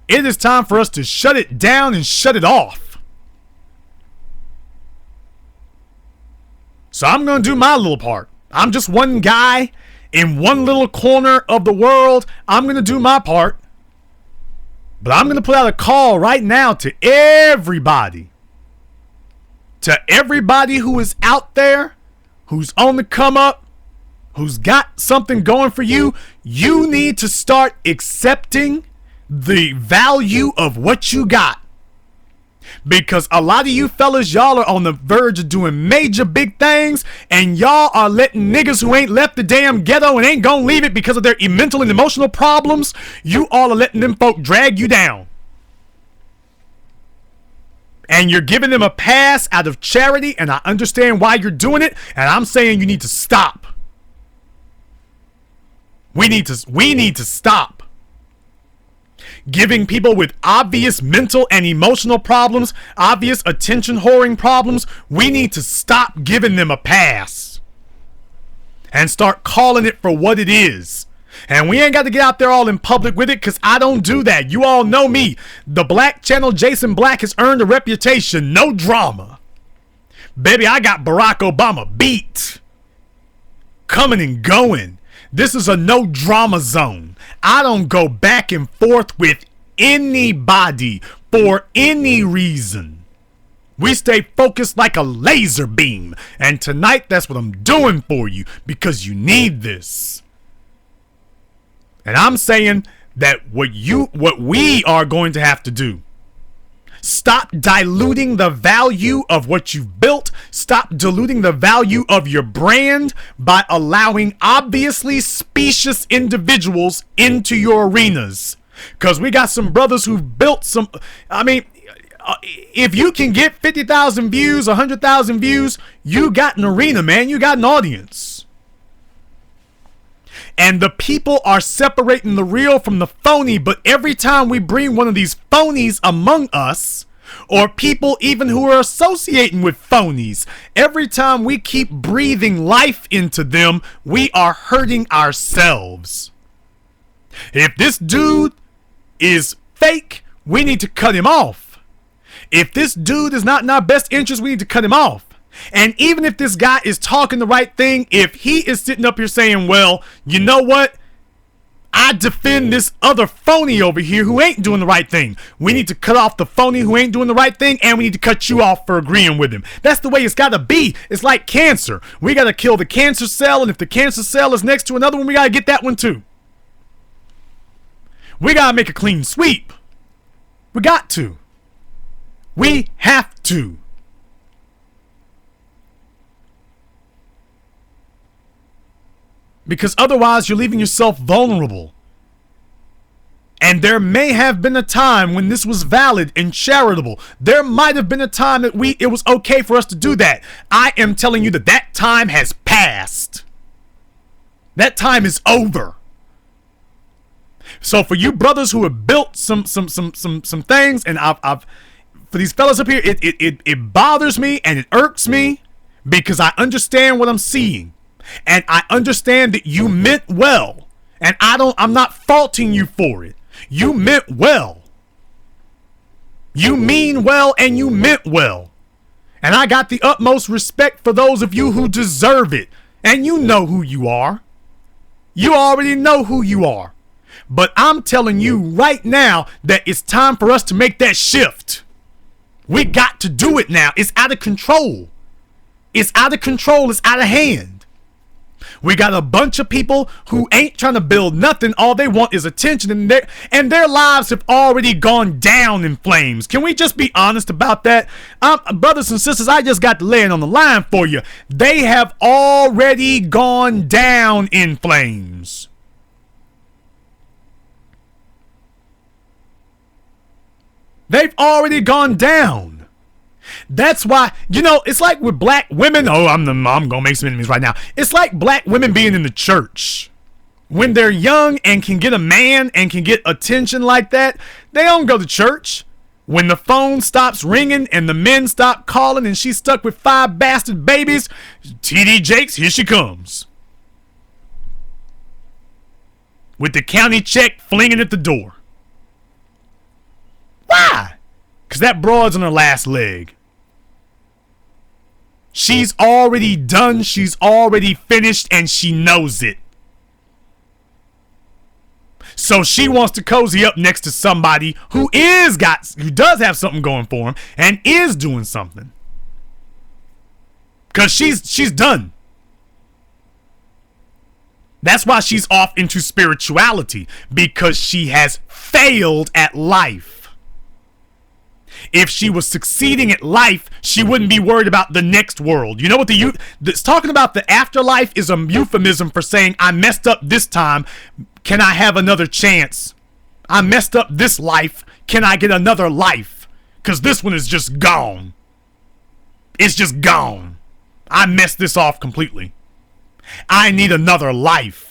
It is time for us to shut it down and shut it off. So I'm going to do my little part. I'm just one guy in one little corner of the world. I'm going to do my part. But I'm going to put out a call right now to everybody. To everybody who is out there, who's on the come up, who's got something going for you. You need to start accepting the value of what you got. Because a lot of you fellas, y'all are on the verge of doing major big things, and y'all are letting niggas who ain't left the damn ghetto and ain't gonna leave it because of their mental and emotional problems, you all are letting them folk drag you down. And you're giving them a pass out of charity, and I understand why you're doing it, and I'm saying you need to stop. We need to stop. Giving people with obvious mental and emotional problems, obvious attention whoring problems, we need to stop giving them a pass and start calling it for what it is. And we ain't got to get out there all in public with it, because I don't do that. You all know me. The Black Channel Jason Black has earned a reputation. No drama. Baby, I got Barack Obama beat. Coming and going. This is a no drama zone. I don't go back and forth with anybody for any reason. We stay focused like a laser beam. And tonight, that's what I'm doing for you, because you need this. And I'm saying that what we are going to have to do, stop diluting the value of what you've built. Stop diluting the value of your brand by allowing obviously specious individuals into your arenas. Because we got some brothers who've built some, if you can get 50,000 views, 100,000 views, you got an arena, man. You got an audience. And the people are separating the real from the phony. But every time we bring one of these phonies among us, or people even who are associating with phonies, every time we keep breathing life into them, we are hurting ourselves. If this dude is fake, we need to cut him off. If this dude is not in our best interest, we need to cut him off. And even if this guy is talking the right thing, if he is sitting up here saying, well, you know what? I defend this other phony over here who ain't doing the right thing. We need to cut off the phony who ain't doing the right thing, and we need to cut you off for agreeing with him. That's the way it's got to be. It's like cancer. We got to kill the cancer cell, and if the cancer cell is next to another one, we got to get that one too. We got to make a clean sweep. We got to. We have to. Because otherwise you're leaving yourself vulnerable. And there may have been a time when this was valid and charitable. There might have been a time that it was okay for us to do that. I am telling you that that time has passed. That time is over. So for you brothers who have built some things, and I've for these fellas up here, it bothers me and it irks me because I understand what I'm seeing. And I understand that you meant well. And I'm not faulting you for it. You meant well. You mean well and you meant well. And I got the utmost respect for those of you who deserve it. And you know who you are. You already know who you are. But I'm telling you right now that it's time for us to make that shift. We got to do it now. It's out of control. It's out of control. It's out of hand. We got a bunch of people who ain't trying to build nothing. All they want is attention, and their lives have already gone down in flames. Can we just be honest about that? Brothers and sisters, I just got to lay it on the line for you. They have already gone down in flames. They've already gone down. That's why, it's like with black women. Oh, I'm gonna make some enemies right now. It's like black women being in the church. When they're young and can get a man and can get attention like that, they don't go to church. When the phone stops ringing and the men stop calling and she's stuck with 5 bastard babies, TD Jakes, here she comes. With the county check flinging at the door. Why? Because that broad's on her last leg. She's already done, she's already finished, and she knows it. So she wants to cozy up next to somebody who does have something going for him and is doing something. Because she's done. That's why she's off into spirituality, because she has failed at life. If she was succeeding at life, she wouldn't be worried about the next world. You know what it's talking about? The afterlife is a euphemism for saying, I messed up this time. Can I have another chance? I messed up this life. Can I get another life? Because this one is just gone. It's just gone. I messed this off completely. I need another life.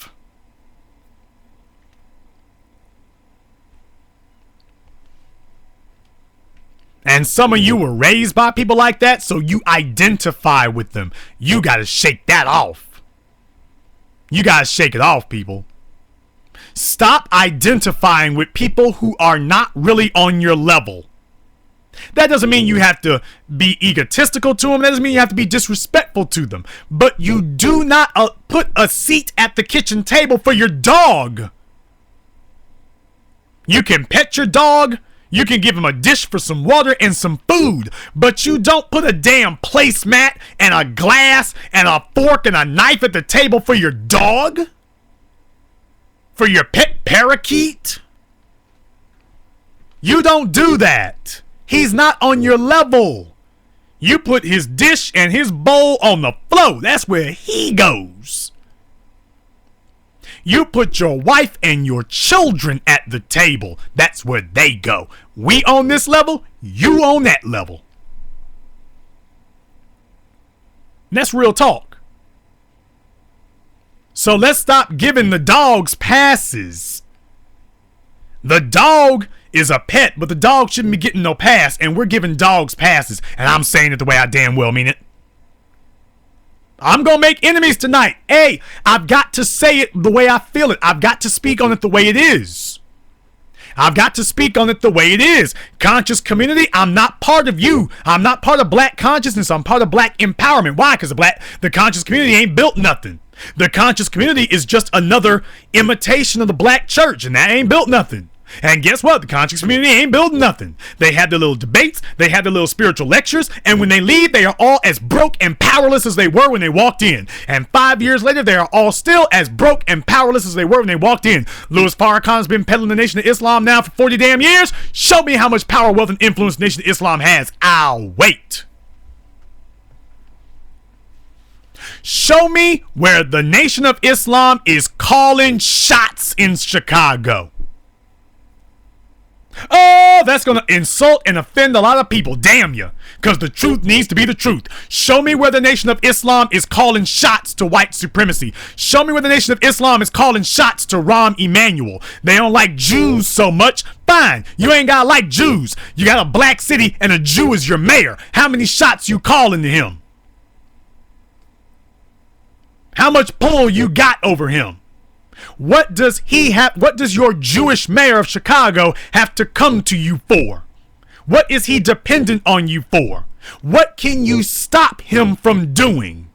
And some of you were raised by people like that, so you identify with them. You got to shake that off. You got to shake it off, people. Stop identifying with people who are not really on your level. That doesn't mean you have to be egotistical to them. That doesn't mean you have to be disrespectful to them. But you do not put a seat at the kitchen table for your dog. You can pet your dog. You can give him a dish for some water and some food, but you don't put a damn placemat and a glass and a fork and a knife at the table for your dog? For your pet parakeet? You don't do that. He's not on your level. You put his dish and his bowl on the floor. That's where he goes. You put your wife and your children at the table. That's where they go. We on this level, you on that level. That's real talk. So let's stop giving the dogs passes. The dog is a pet, but the dog shouldn't be getting no pass, and we're giving dogs passes. And I'm saying it the way I damn well mean it. I'm gonna make enemies tonight. Hey, I've got to say it the way I feel it. I've got to speak on it the way it is. I've got to speak on it the way it is. Conscious community, I'm not part of you. I'm not part of black consciousness. I'm part of black empowerment. Why? Because the conscious community ain't built nothing. The conscious community is just another imitation of the black church, and that ain't built nothing. And guess what? The conscious community ain't building nothing. They have their little debates, they have their little spiritual lectures, and when they leave, they are all as broke and powerless as they were when they walked in. And 5 years later, they are all still as broke and powerless as they were when they walked in. Louis Farrakhan's been peddling the Nation of Islam now for 40 damn years. Show me how much power, wealth, and influence the Nation of Islam has. I'll wait. Show me where the Nation of Islam is calling shots in Chicago. Oh, that's going to insult and offend a lot of people. Damn you. Because the truth needs to be the truth. Show me where the Nation of Islam is calling shots to white supremacy. Show me where the Nation of Islam is calling shots to Rahm Emanuel. They don't like Jews so much. Fine. You ain't got to like Jews. You got a black city and a Jew is your mayor. How many shots you calling to him? How much pull you got over him? What does he have? What does your Jewish mayor of Chicago have to come to you for? What is he dependent on you for? What can you stop him from doing?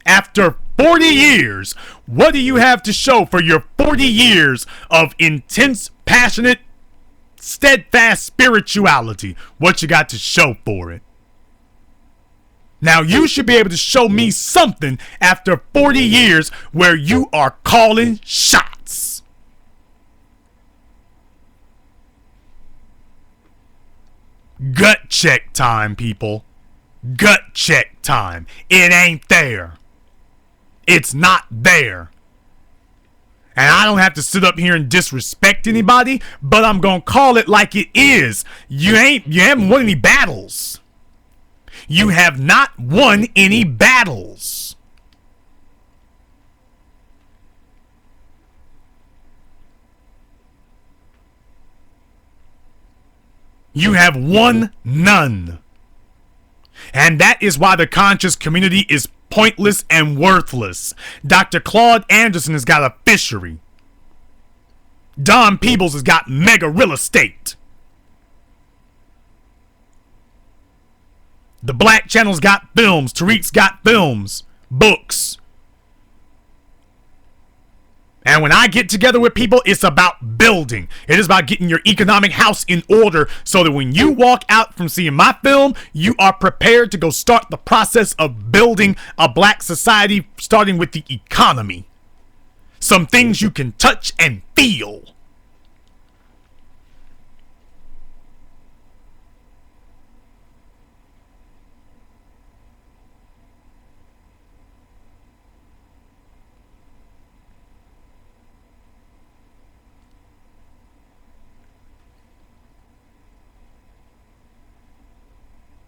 After 40 years, what do you have to show for your 40 years of intense, passionate, steadfast spirituality? What you got to show for it? Now you should be able to show me something after 40 years where you are calling shots. Gut check time, people. Gut check time. It ain't there. It's not there. And I don't have to sit up here and disrespect anybody, but I'm gonna call it like it is. You haven't won any battles. You have not won any battles. You have won none. And that is why the conscious community is pointless and worthless. Dr. Claude Anderson has got a fishery. Don Peebles has got mega real estate. The Black Channel's got films. Tariq's got films. Books. And when I get together with people, it's about building. It is about getting your economic house in order so that when you walk out from seeing my film, you are prepared to go start the process of building a black society, starting with the economy. Some things you can touch and feel.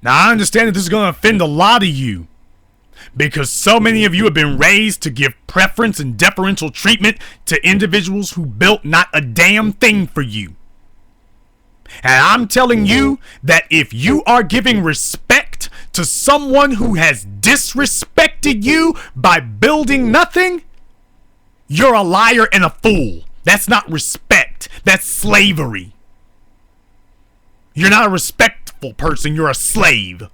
Now, I understand that this is going to offend a lot of you because so many of you have been raised to give preference and deferential treatment to individuals who built not a damn thing for you. And I'm telling you that if you are giving respect to someone who has disrespected you by building nothing, you're a liar and a fool. That's not respect. That's slavery. You're not a respectful person. You're a slave.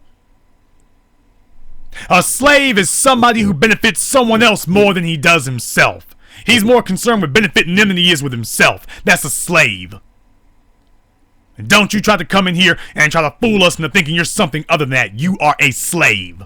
A slave is somebody who benefits someone else more than he does himself. He's more concerned with benefiting them than he is with himself. That's a slave. And don't you try to come in here and try to fool us into thinking you're something other than that. You are a slave.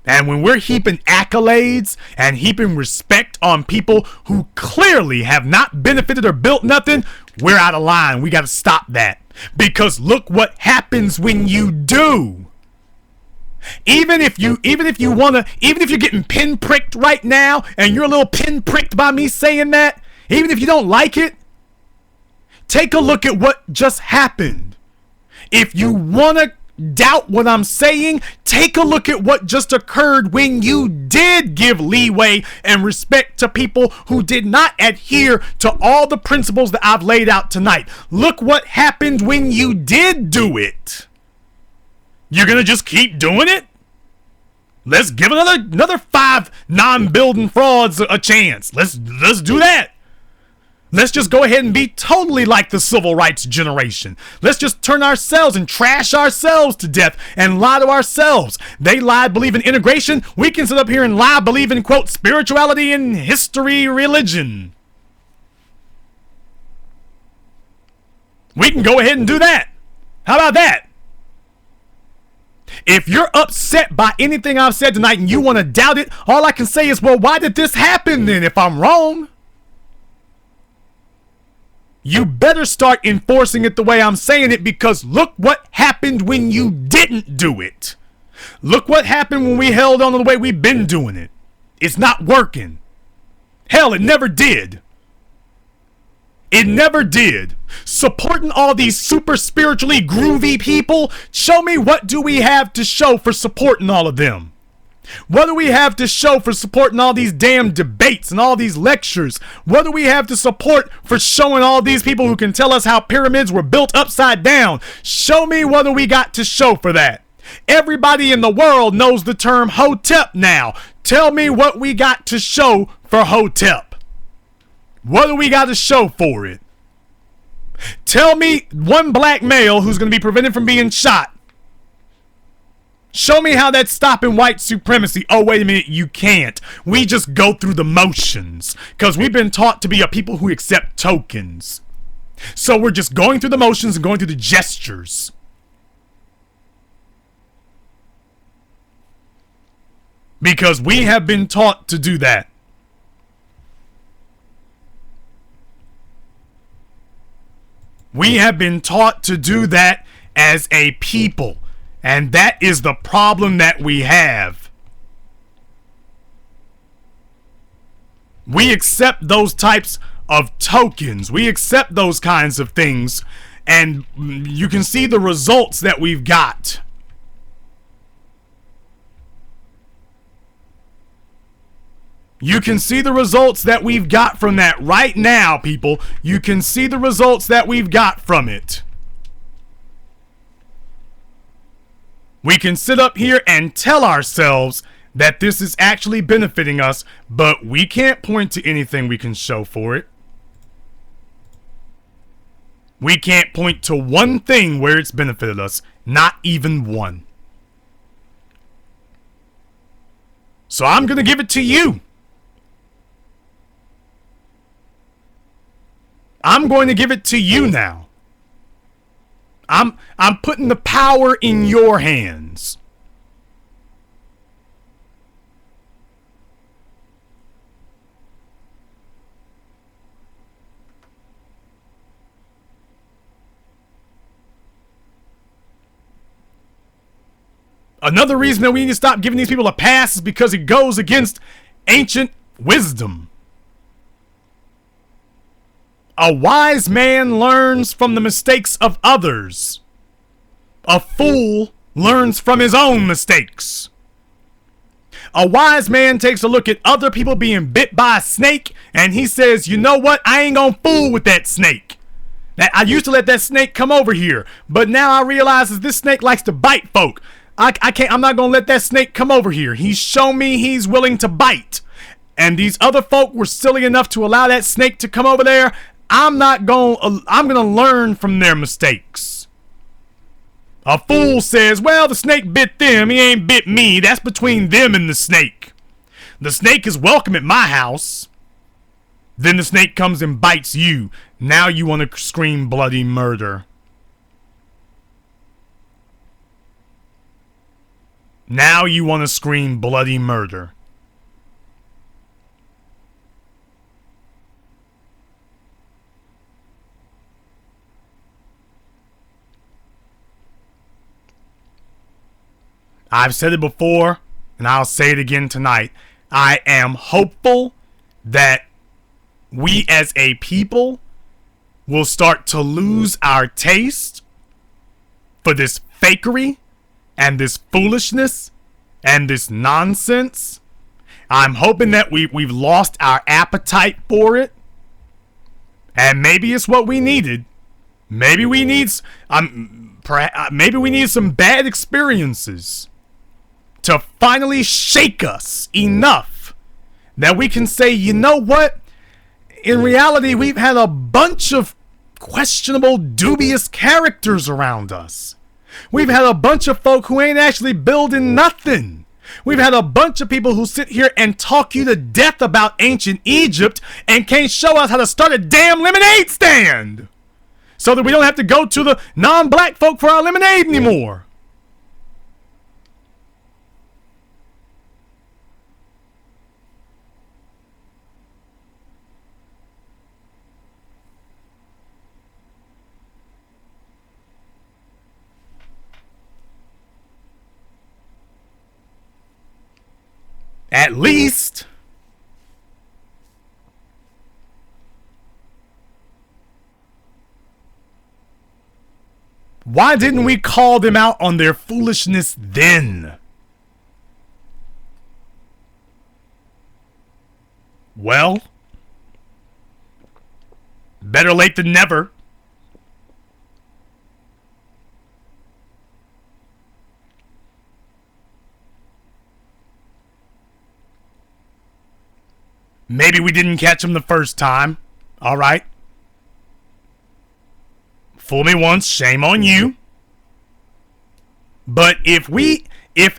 And when we're heaping accolades and heaping respect on people who clearly have not benefited or built nothing, we're out of line. We got to stop that. Because look what happens when you do. Even if you're getting pinpricked right now and you're a little pinpricked by me saying that, even if you don't like it, take a look at what just happened. If you want to doubt what I'm saying, take a look at what just occurred when you did give leeway and respect to people who did not adhere to all the principles that I've laid out tonight. Look what happened when you did do it. You're gonna just keep doing it? Let's give another 5 non-building frauds a chance. Let's do that. Let's just go ahead and be totally like the civil rights generation. Let's just turn ourselves and trash ourselves to death and lie to ourselves. They lied, believe in integration. We can sit up here and lie, believe in, quote, spirituality and history, religion. We can go ahead and do that. How about that? If you're upset by anything I've said tonight and you want to doubt it, all I can say is, well, why did this happen then if I'm wrong? You better start enforcing it the way I'm saying it, because look what happened when you didn't do it. Look what happened when we held on to the way we've been doing it. It's not working. Hell, it never did. It never did. Supporting all these super spiritually groovy people, show me what do we have to show for supporting all of them. What do we have to show for supporting all these damn debates and all these lectures? What do we have to support for showing all these people who can tell us how pyramids were built upside down? Show me what do we got to show for that. Everybody in the world knows the term Hotep now. Tell me what we got to show for Hotep. What do we got to show for it? Tell me one black male who's going to be prevented from being shot. Show me how that's stopping white supremacy. Oh, wait a minute, you can't. We just go through the motions because we've been taught to be a people who accept tokens. So we're just going through the motions and going through the gestures. Because we have been taught to do that. We have been taught to do that as a people. And that is the problem that we have. We accept those types of tokens. We accept those kinds of things. And you can see the results that we've got. You can see the results that we've got from that right now, people. You can see the results that we've got from it. We can sit up here and tell ourselves that this is actually benefiting us, but we can't point to anything we can show for it. We can't point to one thing where it's benefited us, not even one. So I'm going to give it to you. I'm going to give it to you now. I'm putting the power in your hands. Another reason that we need to stop giving these people a pass is because it goes against ancient wisdom. A wise man learns from the mistakes of others. A fool learns from his own mistakes. A wise man takes a look at other people being bit by a snake and he says, you know what? I ain't gonna fool with that snake. I used to let that snake come over here, but now I realize that this snake likes to bite folk. I'm not gonna let that snake come over here. He's shown me he's willing to bite. And these other folk were silly enough to allow that snake to come over there. I'm gonna learn from their mistakes. A fool says, well, the snake bit them, he ain't bit me. That's between them and the snake. The snake is welcome at my house. Then the snake comes and bites you. Now you want to scream bloody murder. Now you want to scream bloody murder. I've said it before, and I'll say it again tonight. I am hopeful that we as a people will start to lose our taste for this fakery and this foolishness and this nonsense. I'm hoping that we've lost our appetite for it. And maybe it's what we needed. Maybe we need maybe we need some bad experiences to finally shake us enough that we can say, you know what? In reality, we've had a bunch of questionable, dubious characters around us. We've had a bunch of folk who ain't actually building nothing. We've had a bunch of people who sit here and talk you to death about ancient Egypt and can't show us how to start a damn lemonade stand so that we don't have to go to the non-black folk for our lemonade anymore. At least, why didn't we call them out on their foolishness then? Well, better late than never. Maybe we didn't catch him the first time. All right. Fool me once, shame on you. But if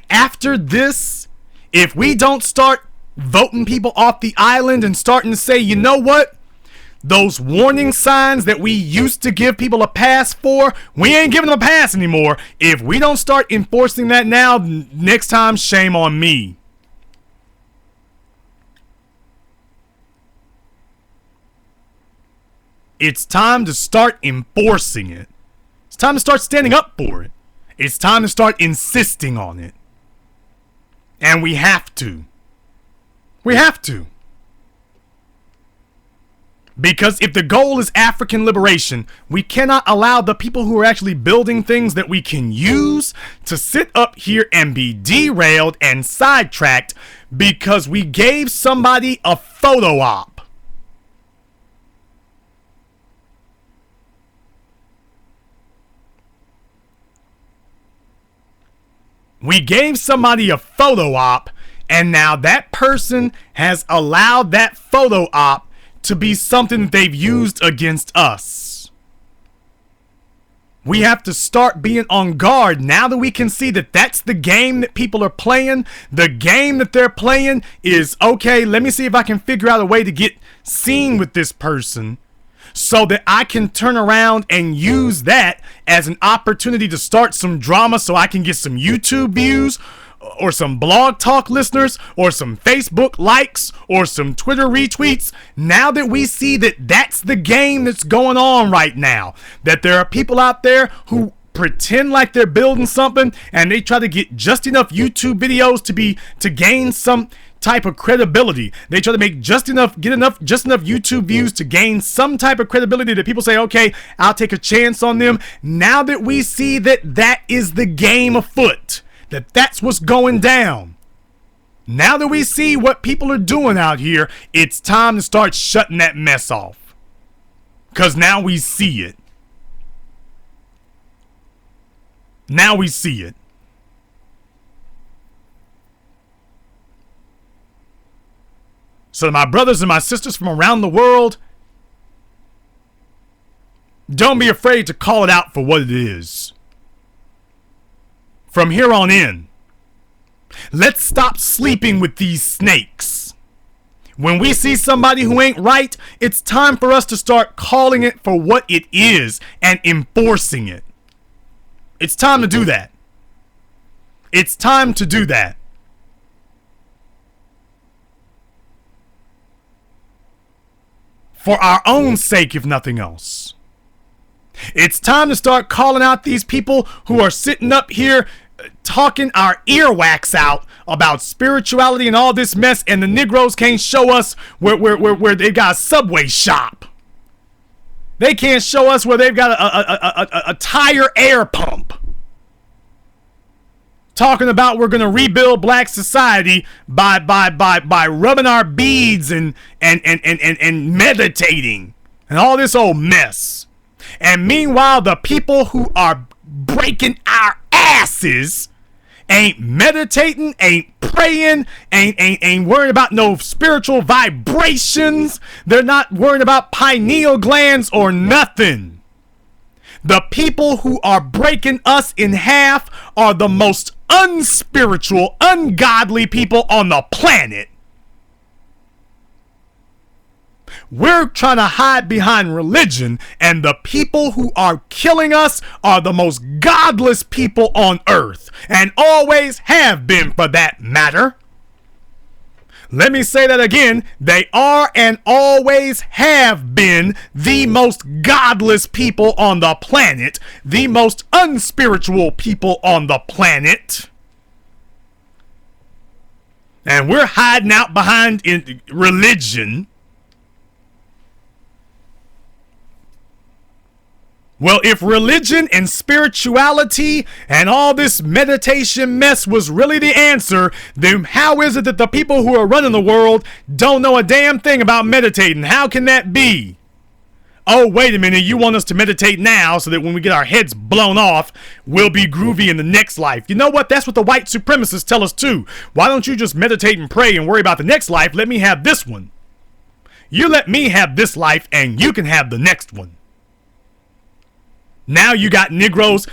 after this, if we don't start voting people off the island and starting to say, you know what? Those warning signs that we used to give people a pass for, we ain't giving them a pass anymore. If we don't start enforcing that now, next time, shame on me. It's time to start enforcing it. It's time to start standing up for it. It's time to start insisting on it. And we have to. We have to. Because if the goal is African liberation, we cannot allow the people who are actually building things that we can use to sit up here and be derailed and sidetracked because we gave somebody a photo op. We gave somebody a photo op, and now that person has allowed that photo op to be something that they've used against us. We have to start being on guard now that we can see that that's the game that people are playing. The game that they're playing is, okay, let me see if I can figure out a way to get seen with this person so that I can turn around and use that as an opportunity to start some drama so I can get some YouTube views or some blog talk listeners or some Facebook likes or some Twitter retweets. Now that we see that that's the game that's going on right now, that there are people out there who pretend like they're building something and they try to get just enough YouTube videos to gain some type of credibility. They try to make just enough YouTube views to gain some type of credibility that people say, okay, I'll take a chance on them. Now that we see that that is the game afoot, that that's what's going down. Now that we see what people are doing out here, it's time to start shutting that mess off. Because now we see it. Now we see it. So my brothers and my sisters from around the world, don't be afraid to call it out for what it is. From here on in, let's stop sleeping with these snakes. When we see somebody who ain't right, it's time for us to start calling it for what it is and enforcing it. It's time to do that. It's time to do that. For our own sake, if nothing else. It's time to start calling out these people who are sitting up here talking our earwax out about spirituality and all this mess, and the Negroes can't show us where they've got a Subway shop. They can't show us where they've got a tire air pump. talking about we're going to rebuild black society by rubbing our beads and meditating and all this old mess. And meanwhile, the people who are breaking our asses ain't meditating, ain't praying, ain't worrying about no spiritual vibrations. They're not worrying about pineal glands or nothing. The people who are breaking us in half are the most unspiritual, ungodly people on the planet. We're trying to hide behind religion, and the people who are killing us are the most godless people on earth, and always have been, for that matter. Let me say that again. They are and always have been the most godless people on the planet, the most unspiritual people on the planet. And we're hiding out behind religion. Well, if religion and spirituality and all this meditation mess was really the answer, then how is it that the people who are running the world don't know a damn thing about meditating? How can that be? Oh, wait a minute, you want us to meditate now so that when we get our heads blown off, we'll be groovy in the next life. You know what? That's what the white supremacists tell us too. Why don't you just meditate and pray and worry about the next life? Let me have this one. You let me have this life and you can have the next one. Now you got Negroes,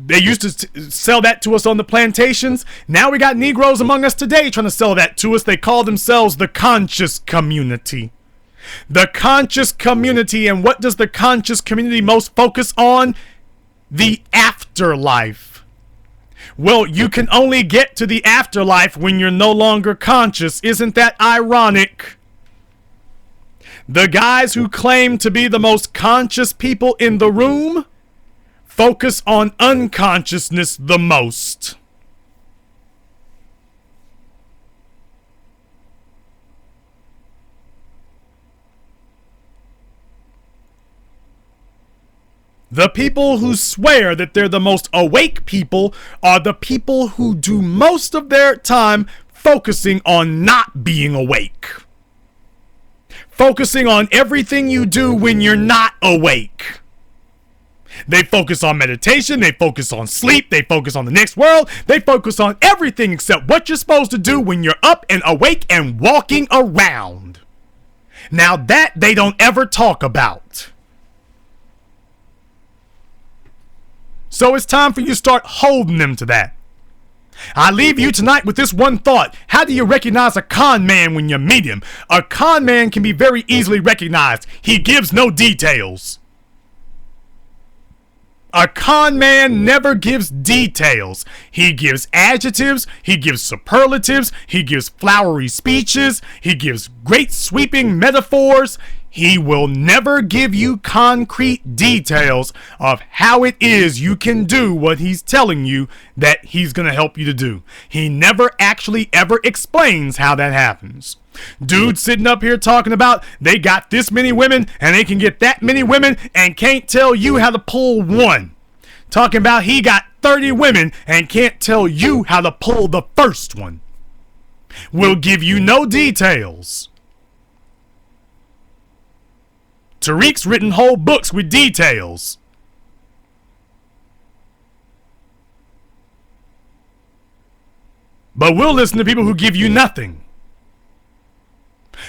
they used to sell that to us on the plantations. Now we got Negroes among us today trying to sell that to us. They call themselves the conscious community. The conscious community, and what does the conscious community most focus on? The afterlife. Well, you can only get to the afterlife when you're no longer conscious. Isn't that ironic? The guys who claim to be the most conscious people in the room focus on unconsciousness the most. The people who swear that they're the most awake people are the people who do most of their time focusing on not being awake. Focusing on everything you do when you're not awake. They focus on meditation, they focus on sleep, they focus on the next world, they focus on everything except what you're supposed to do when you're up and awake and walking around. Now that they don't ever talk about. So it's time for you to start holding them to that. I leave you tonight with this one thought. How do you recognize a con man when you meet him? A con man can be very easily recognized. He gives no details. A con man never gives details. He gives adjectives, he gives superlatives, he gives flowery speeches, he gives great sweeping metaphors. He will never give you concrete details of how it is you can do what he's telling you that he's going to help you to do. He never actually ever explains how that happens. Dude sitting up here talking about they got this many women and they can get that many women and can't tell you how to pull one. Talking about he got 30 women and can't tell you how to pull the first one. Will give you no details. Tariq's written whole books with details. But we'll listen to people who give you nothing.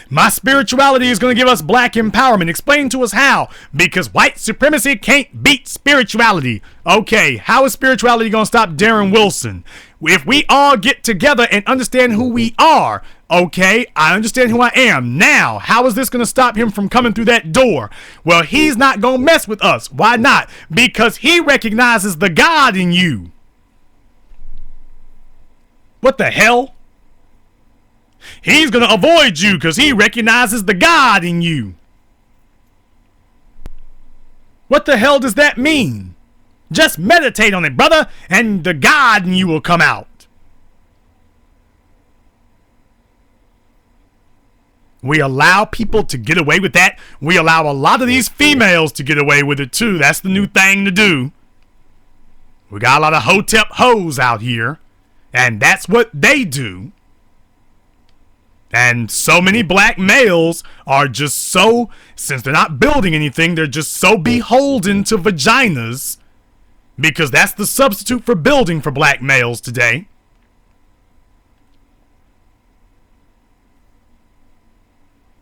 My spirituality is going to give us black empowerment. Explain to us how. Because white supremacy can't beat spirituality. Okay, how is spirituality going to stop Darren Wilson? If we all get together and understand who we are, okay, I understand who I am. Now, how is this going to stop him from coming through that door? Well, he's not going to mess with us. Why not? Because he recognizes the God in you. What the hell? He's going to avoid you because he recognizes the God in you. What the hell does that mean? Just meditate on it, brother, and the God in you will come out. We allow people to get away with that. We allow a lot of these females to get away with it too. That's the new thing to do. We got a lot of hotep hoes out here, and that's what they do. And so many black males are just so, since they're not building anything, they're just so beholden to vaginas, because that's the substitute for building for black males today.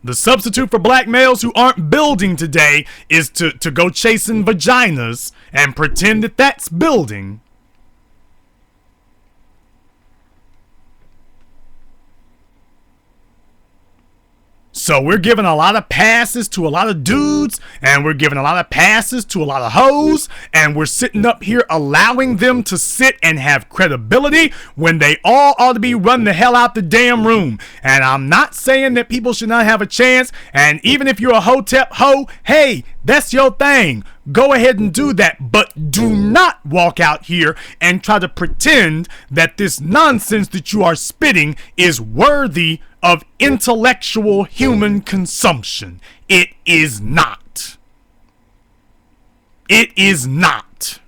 The substitute for black males who aren't building today is to go chasing vaginas and pretend that that's building. So we're giving a lot of passes to a lot of dudes, and we're giving a lot of passes to a lot of hoes, and we're sitting up here allowing them to sit and have credibility when they all ought to be running the hell out the damn room. And I'm not saying that people should not have a chance, and even if you're a hotep hoe, hey, that's your thing. Go ahead and do that, but do not walk out here and try to pretend that this nonsense that you are spitting is worthy of intellectual human consumption. It is not. It is not.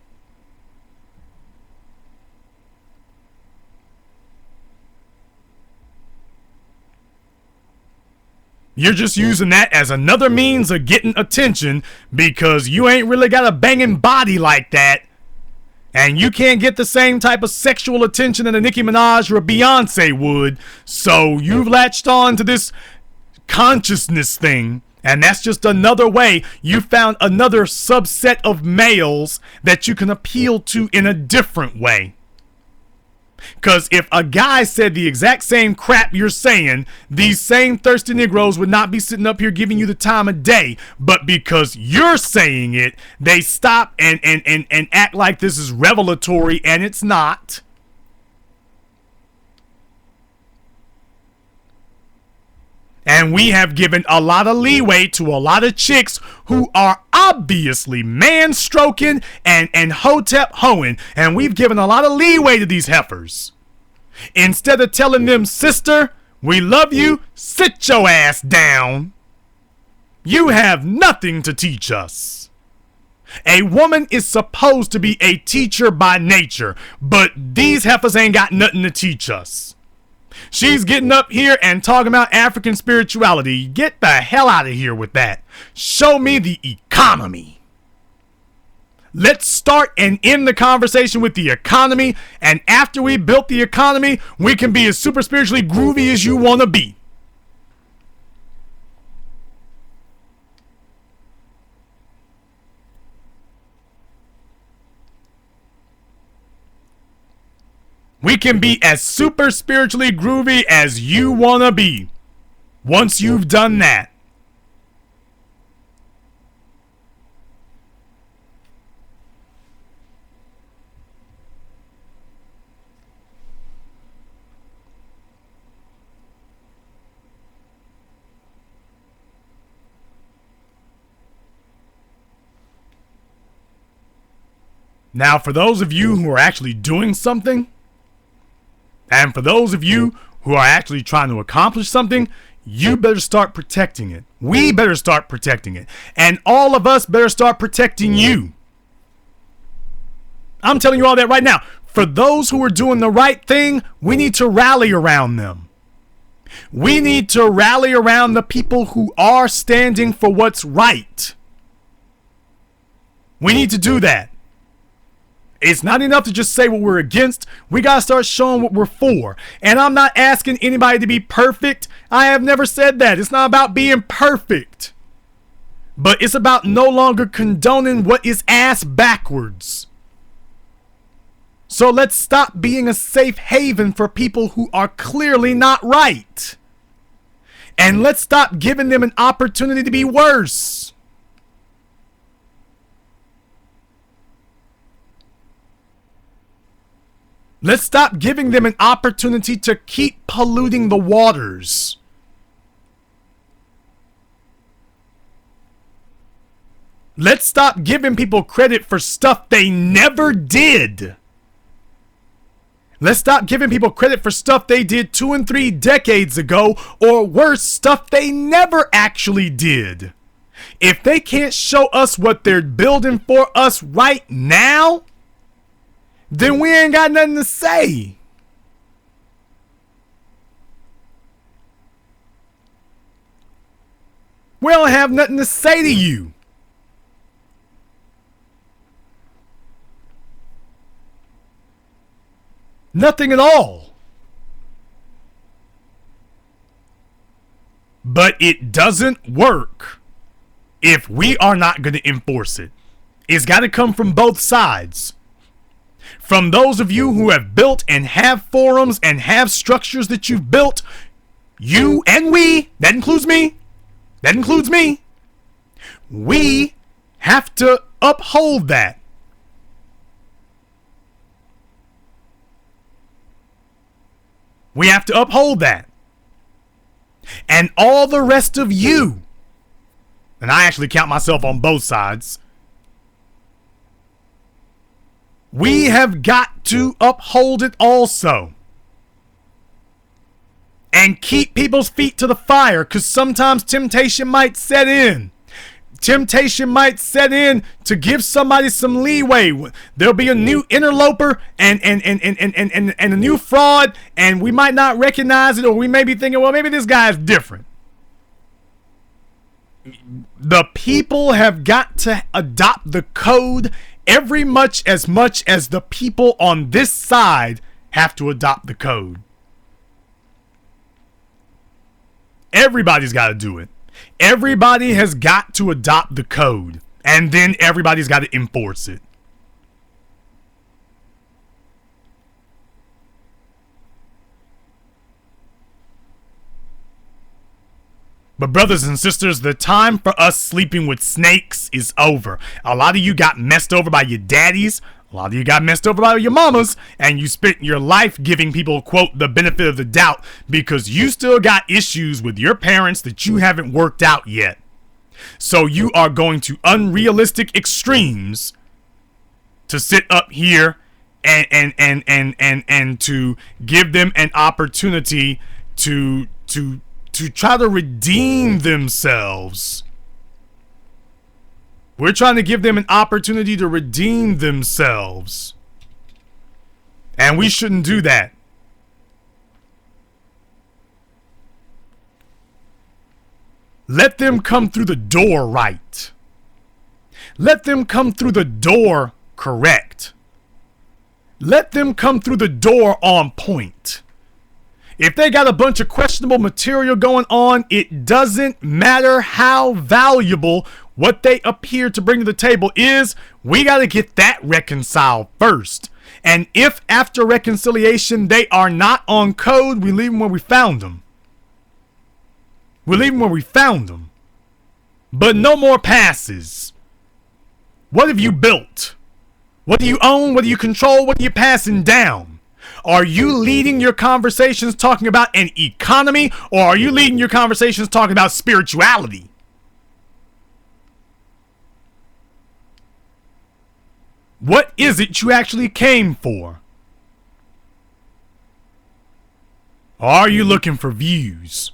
You're just using that as another means of getting attention because you ain't really got a banging body like that. And you can't get the same type of sexual attention that a Nicki Minaj or a Beyonce would. So you've latched on to this consciousness thing. And that's just another way you found another subset of males that you can appeal to in a different way. Because if a guy said the exact same crap you're saying, these same thirsty Negroes would not be sitting up here giving you the time of day. But because you're saying it, they stop and act like this is revelatory, and it's not. And we have given a lot of leeway to a lot of chicks who are obviously man-stroking and hotep hoeing. And we've given a lot of leeway to these heifers. Instead of telling them, sister, we love you, sit your ass down. You have nothing to teach us. A woman is supposed to be a teacher by nature, but these heifers ain't got nothing to teach us. She's getting up here and talking about African spirituality. Get the hell out of here with that. Show me the economy. Let's start and end the conversation with the economy. And after we built the economy, we can be as super spiritually groovy as you want to be. We can be as super spiritually groovy as you want to be once you've done that. Now, for those of you who are actually doing something, and for those of you who are actually trying to accomplish something, you better start protecting it. We better start protecting it. And all of us better start protecting you. I'm telling you all that right now. For those who are doing the right thing, we need to rally around them. We need to rally around the people who are standing for what's right. We need to do that. It's not enough to just say what we're against. We got to start showing what we're for. And I'm not asking anybody to be perfect. I have never said that. It's not about being perfect. But it's about no longer condoning what is ass backwards. So let's stop being a safe haven for people who are clearly not right. And let's stop giving them an opportunity to be worse. Let's stop giving them an opportunity to keep polluting the waters. Let's stop giving people credit for stuff they never did. Let's stop giving people credit for stuff they did 2 and 3 decades ago, or worse, stuff they never actually did. If they can't show us what they're building for us right now, then we ain't got nothing to say. We don't have nothing to say to you. Nothing at all. But it doesn't work if we are not going to enforce it. It's got to come from both sides. From those of you who have built and have forums and have structures that you've built, you and we, that includes me, we have to uphold that. We have to uphold that. And all the rest of you, and I actually count myself on both sides, we have got to uphold it also. And keep people's feet to the fire, because sometimes temptation might set in. Temptation might set in to give somebody some leeway. There'll be a new interloper and a new fraud, and we might not recognize it, or we may be thinking, well, maybe this guy is different. The people have got to adopt the code every much as the people on this side have to adopt the code. Everybody's got to do it. Everybody has got to adopt the code, and then everybody's got to enforce it. But brothers and sisters, the time for us sleeping with snakes is over. A lot of you got messed over by your daddies. A lot of you got messed over by your mamas, and you spent your life giving people, quote, the benefit of the doubt because you still got issues with your parents that you haven't worked out yet. So you are going to unrealistic extremes to sit up here and to give them an opportunity to try to redeem themselves. We're trying to give them an opportunity to redeem themselves. And we shouldn't do that. Let them come through the door right. Let them come through the door correct. Let them come through the door on point. If they got a bunch of questionable material going on, it doesn't matter how valuable what they appear to bring to the table is. We got to get that reconciled first. And if after reconciliation they are not on code, we leave them where we found them. We leave them where we found them. But no more passes. What have you built? What do you own? What do you control? What are you passing down? Are you leading your conversations talking about an economy, or are you leading your conversations talking about spirituality? What is it you actually came for? Or are you looking for views?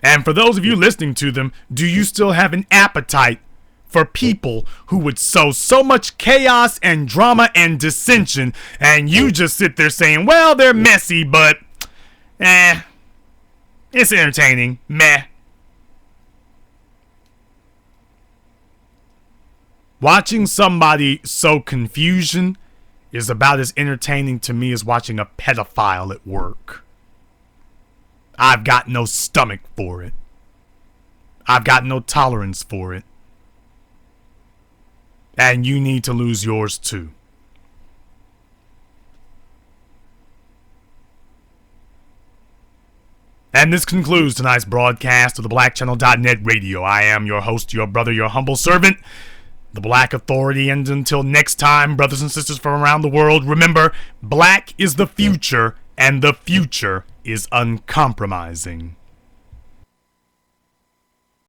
And for those of you listening to them, do you still have an appetite for people who would sow so much chaos and drama and dissension, and you just sit there saying, well, they're messy, but it's entertaining, meh. Watching somebody sow confusion is about as entertaining to me as watching a pedophile at work. I've got no stomach for it. I've got no tolerance for it. And you need to lose yours too. And this concludes tonight's broadcast of the BlackChannel.net radio. I am your host, your brother, your humble servant, the Black Authority. And until next time, brothers and sisters from around the world, remember, black is the future, and the future is uncompromising.